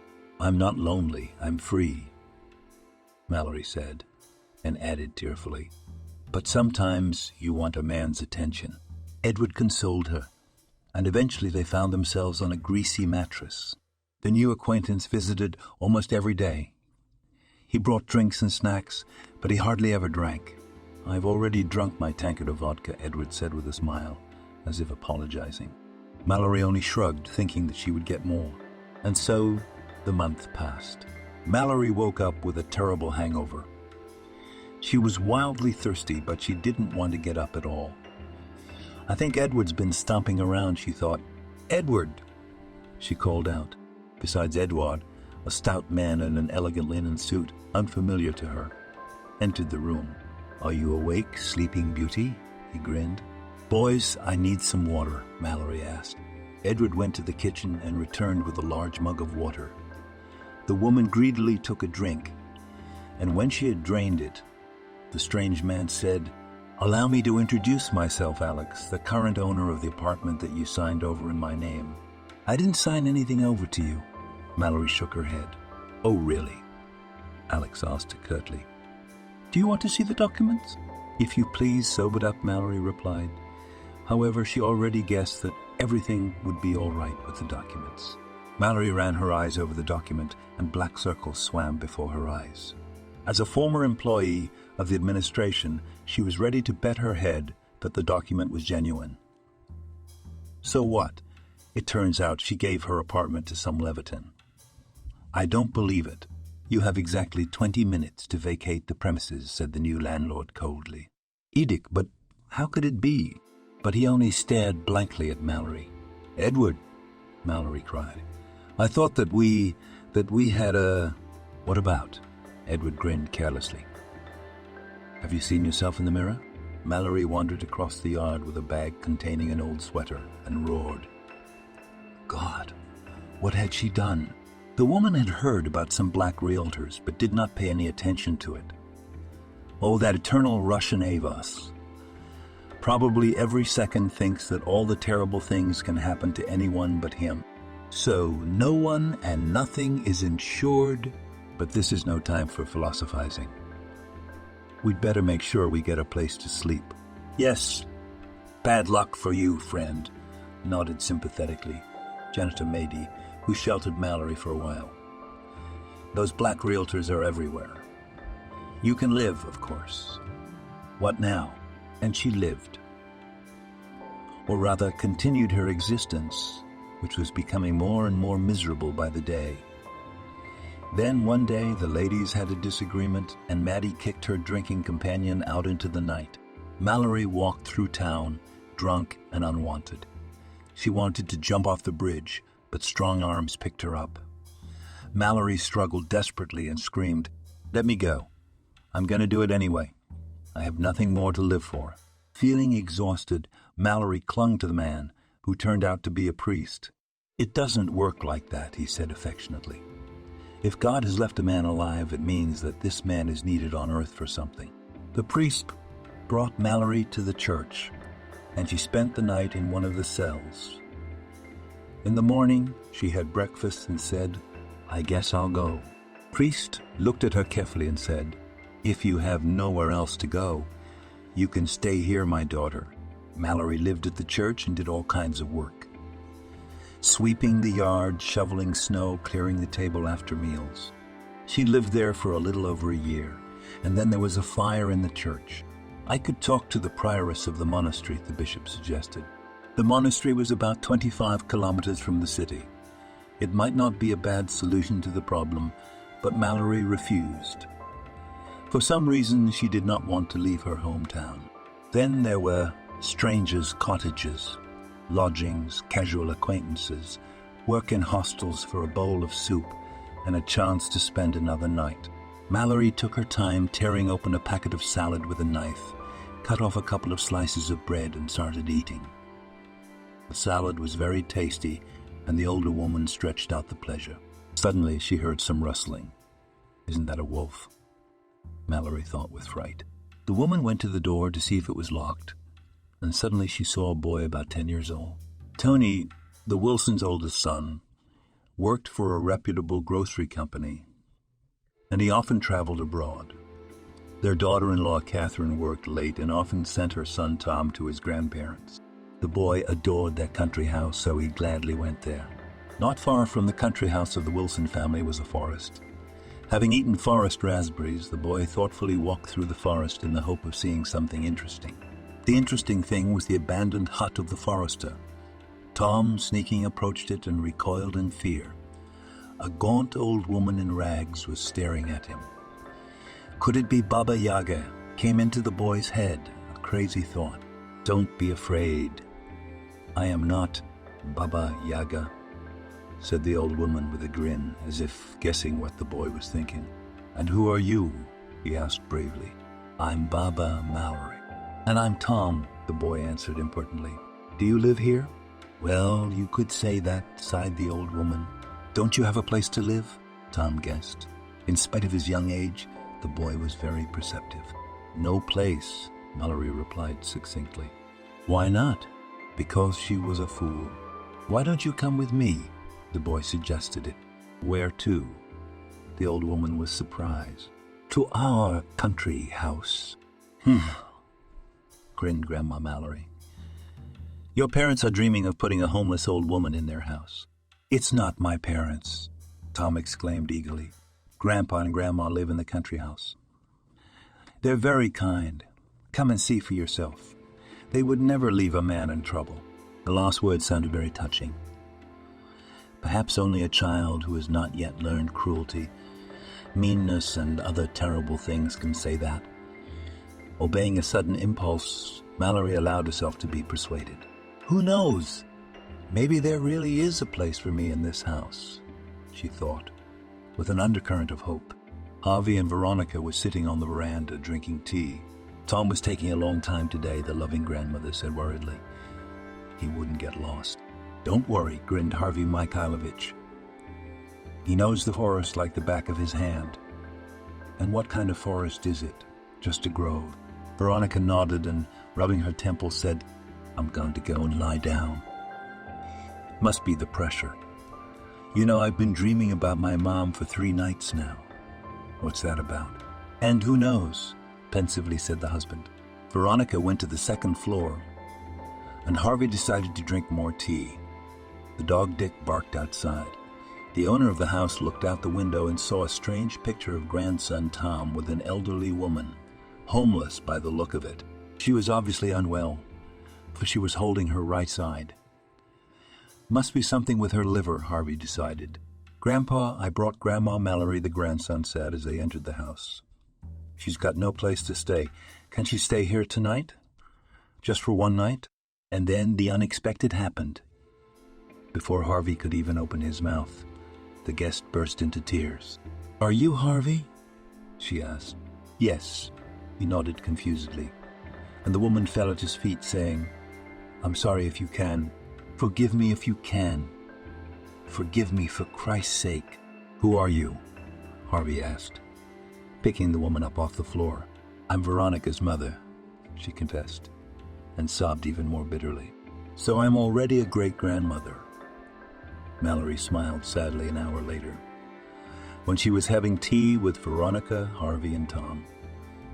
I'm not lonely, I'm free, Mallory said, and added tearfully, but sometimes you want a man's attention. Edward consoled her, and eventually they found themselves on a greasy mattress. The new acquaintance visited almost every day. He brought drinks and snacks, but he hardly ever drank. I've already drunk my tankard of vodka, Edward said with a smile, as if apologizing. Mallory only shrugged, thinking that she would get more. And so the month passed. Mallory woke up with a terrible hangover. She was wildly thirsty, but she didn't want to get up at all. I think Edward's been stomping around, she thought. Edward, she called out. Besides Edward, a stout man in an elegant linen suit, unfamiliar to her, entered the room. Are you awake, sleeping beauty? He grinned. Boys, I need some water, Mallory asked. Edward went to the kitchen and returned with a large mug of water. The woman greedily took a drink, and when she had drained it, the strange man said, Allow me to introduce myself, Alex, the current owner of the apartment that you signed over in my name. I didn't sign anything over to you. Mallory shook her head. Oh, really? Alex asked curtly. Do you want to see the documents? If you please, sobered up, Mallory replied. However, she already guessed that everything would be all right with the documents. Mallory ran her eyes over the document, and black circles swam before her eyes. As a former employee of the administration, she was ready to bet her head that the document was genuine. So what? It turns out she gave her apartment to some Leviton. I don't believe it. You have exactly 20 minutes to vacate the premises, said the new landlord coldly. Edict, but how could it be? But he only stared blankly at Mallory. Edward, Mallory cried. I thought that we had a... What about? Edward grinned carelessly. Have you seen yourself in the mirror? Mallory wandered across the yard with a bag containing an old sweater and roared. God, what had she done? The woman had heard about some black realtors, but did not pay any attention to it. Oh, that eternal Russian Avos. Probably every second thinks that all the terrible things can happen to anyone but him. So no one and nothing is insured, but this is no time for philosophizing. We'd better make sure we get a place to sleep. Yes, bad luck for you, friend, nodded sympathetically Janitor Mady, who sheltered Mallory for a while. Those black realtors are everywhere. You can live, of course. What now? And she lived. Or rather, continued her existence, which was becoming more and more miserable by the day. Then one day the ladies had a disagreement, and Maddie kicked her drinking companion out into the night. Mallory walked through town, drunk and unwanted. She wanted to jump off the bridge, but strong arms picked her up. Mallory struggled desperately and screamed, Let me go. I'm going to do it anyway. I have nothing more to live for. Feeling exhausted, Mallory clung to the man, who turned out to be a priest. It doesn't work like that, he said affectionately. If God has left a man alive, it means that this man is needed on earth for something. The priest brought Mallory to the church, and she spent the night in one of the cells. In the morning, she had breakfast and said, I guess I'll go. Priest looked at her carefully and said, If you have nowhere else to go, you can stay here, my daughter. Mallory lived at the church and did all kinds of work. Sweeping the yard, shoveling snow, clearing the table after meals. She lived there for a little over a year, and then there was a fire in the church. I could talk to the prioress of the monastery, the bishop suggested. The monastery was about 25 kilometers from the city. It might not be a bad solution to the problem, but Mallory refused. For some reason, she did not want to leave her hometown. Then there were strangers' cottages, lodgings, casual acquaintances, work in hostels for a bowl of soup, and a chance to spend another night. Mallory took her time tearing open a packet of salad with a knife, cut off a couple of slices of bread, and started eating. The salad was very tasty, and the older woman stretched out the pleasure. Suddenly, she heard some rustling. Isn't that a wolf? Mallory thought with fright. The woman went to the door to see if it was locked, and suddenly she saw a boy about 10 years old. Tony, the Wilsons' oldest son, worked for a reputable grocery company, and he often traveled abroad. Their daughter-in-law, Catherine, worked late and often sent her son Tom to his grandparents. The boy adored that country house, so he gladly went there. Not far from the country house of the Wilson family was a forest. Having eaten forest raspberries, the boy thoughtfully walked through the forest in the hope of seeing something interesting. The interesting thing was the abandoned hut of the forester. Tom, sneaking, approached it and recoiled in fear. A gaunt old woman in rags was staring at him. Could it be Baba Yaga? Came into the boy's head, a crazy thought. Don't be afraid. I am not Baba Yaga, said the old woman with a grin, as if guessing what the boy was thinking. And who are you? He asked bravely. I'm Baba Mallory. And I'm Tom, the boy answered importantly. Do you live here? Well, you could say that, sighed the old woman. Don't you have a place to live? Tom guessed. In spite of his young age, the boy was very perceptive. No place, Mallory replied succinctly. Why not? Because she was a fool. Why don't you come with me? The boy suggested it. Where to? The old woman was surprised. To our country house. Grinned Grandma Mallory. Your parents are dreaming of putting a homeless old woman in their house. It's not my parents, Tom exclaimed eagerly. Grandpa and Grandma live in the country house. They're very kind. Come and see for yourself. They would never leave a man in trouble. The last word sounded very touching. Perhaps only a child who has not yet learned cruelty, meanness, and other terrible things can say that. Obeying a sudden impulse, Mallory allowed herself to be persuaded. Who knows? Maybe there really is a place for me in this house, she thought, with an undercurrent of hope. Harvey and Veronica were sitting on the veranda drinking tea. Tom was taking a long time today, the loving grandmother said worriedly. He wouldn't get lost. Don't worry, grinned Harvey Mikhailovich. He knows the forest like the back of his hand. And what kind of forest is it? Just a grove. Veronica nodded and, rubbing her temples, said, I'm going to go and lie down. Must be the pressure. You know, I've been dreaming about my mom for 3 nights now. What's that about? And who knows, pensively said the husband. Veronica went to the second floor, and Harvey decided to drink more tea. The dog Dick barked outside. The owner of the house looked out the window and saw a strange picture of grandson Tom with an elderly woman, homeless by the look of it. She was obviously unwell, for she was holding her right side. Must be something with her liver, Harvey decided. Grandpa, I brought Grandma Mallory, the grandson said as they entered the house. She's got no place to stay. Can she stay here tonight? Just for 1 night? And then the unexpected happened. Before Harvey could even open his mouth, the guest burst into tears. Are you Harvey? She asked. Yes, he nodded confusedly, and the woman fell at his feet, saying, I'm sorry if you can. Forgive me if you can. Forgive me for Christ's sake. Who are you? Harvey asked, picking the woman up off the floor. I'm Veronica's mother, she confessed, and sobbed even more bitterly. So I'm already a great-grandmother. Mallory smiled sadly an hour later, when she was having tea with Veronica, Harvey, and Tom.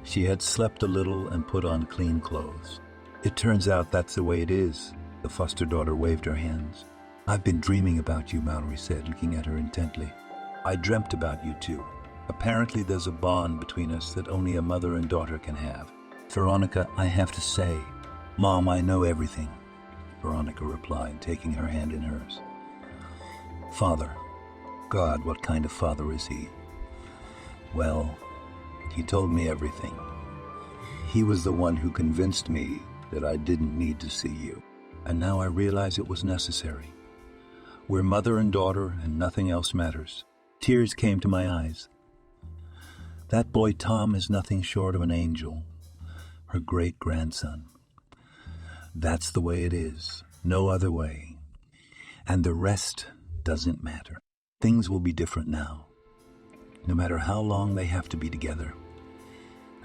She had slept a little and put on clean clothes. It turns out that's the way it is. The foster daughter waved her hands. I've been dreaming about you, Mallory said, looking at her intently. I dreamt about you too. Apparently there's a bond between us that only a mother and daughter can have. Veronica, I have to say, Mom, I know everything, Veronica replied, taking her hand in hers. Father. God, what kind of father is he? Well, he told me everything. He was the one who convinced me that I didn't need to see you. And now I realize it was necessary. We're mother and daughter, and nothing else matters. Tears came to my eyes. That boy Tom is nothing short of an angel, her great-grandson. That's the way it is, no other way. And the rest doesn't matter. Things will be different now, no matter how long they have to be together.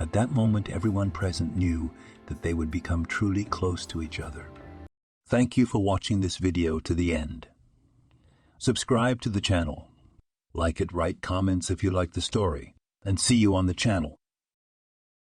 At that moment, everyone present knew that they would become truly close to each other. Thank you for watching this video to the end. Subscribe to the channel. Like it, write comments if you like the story, and see you on the channel.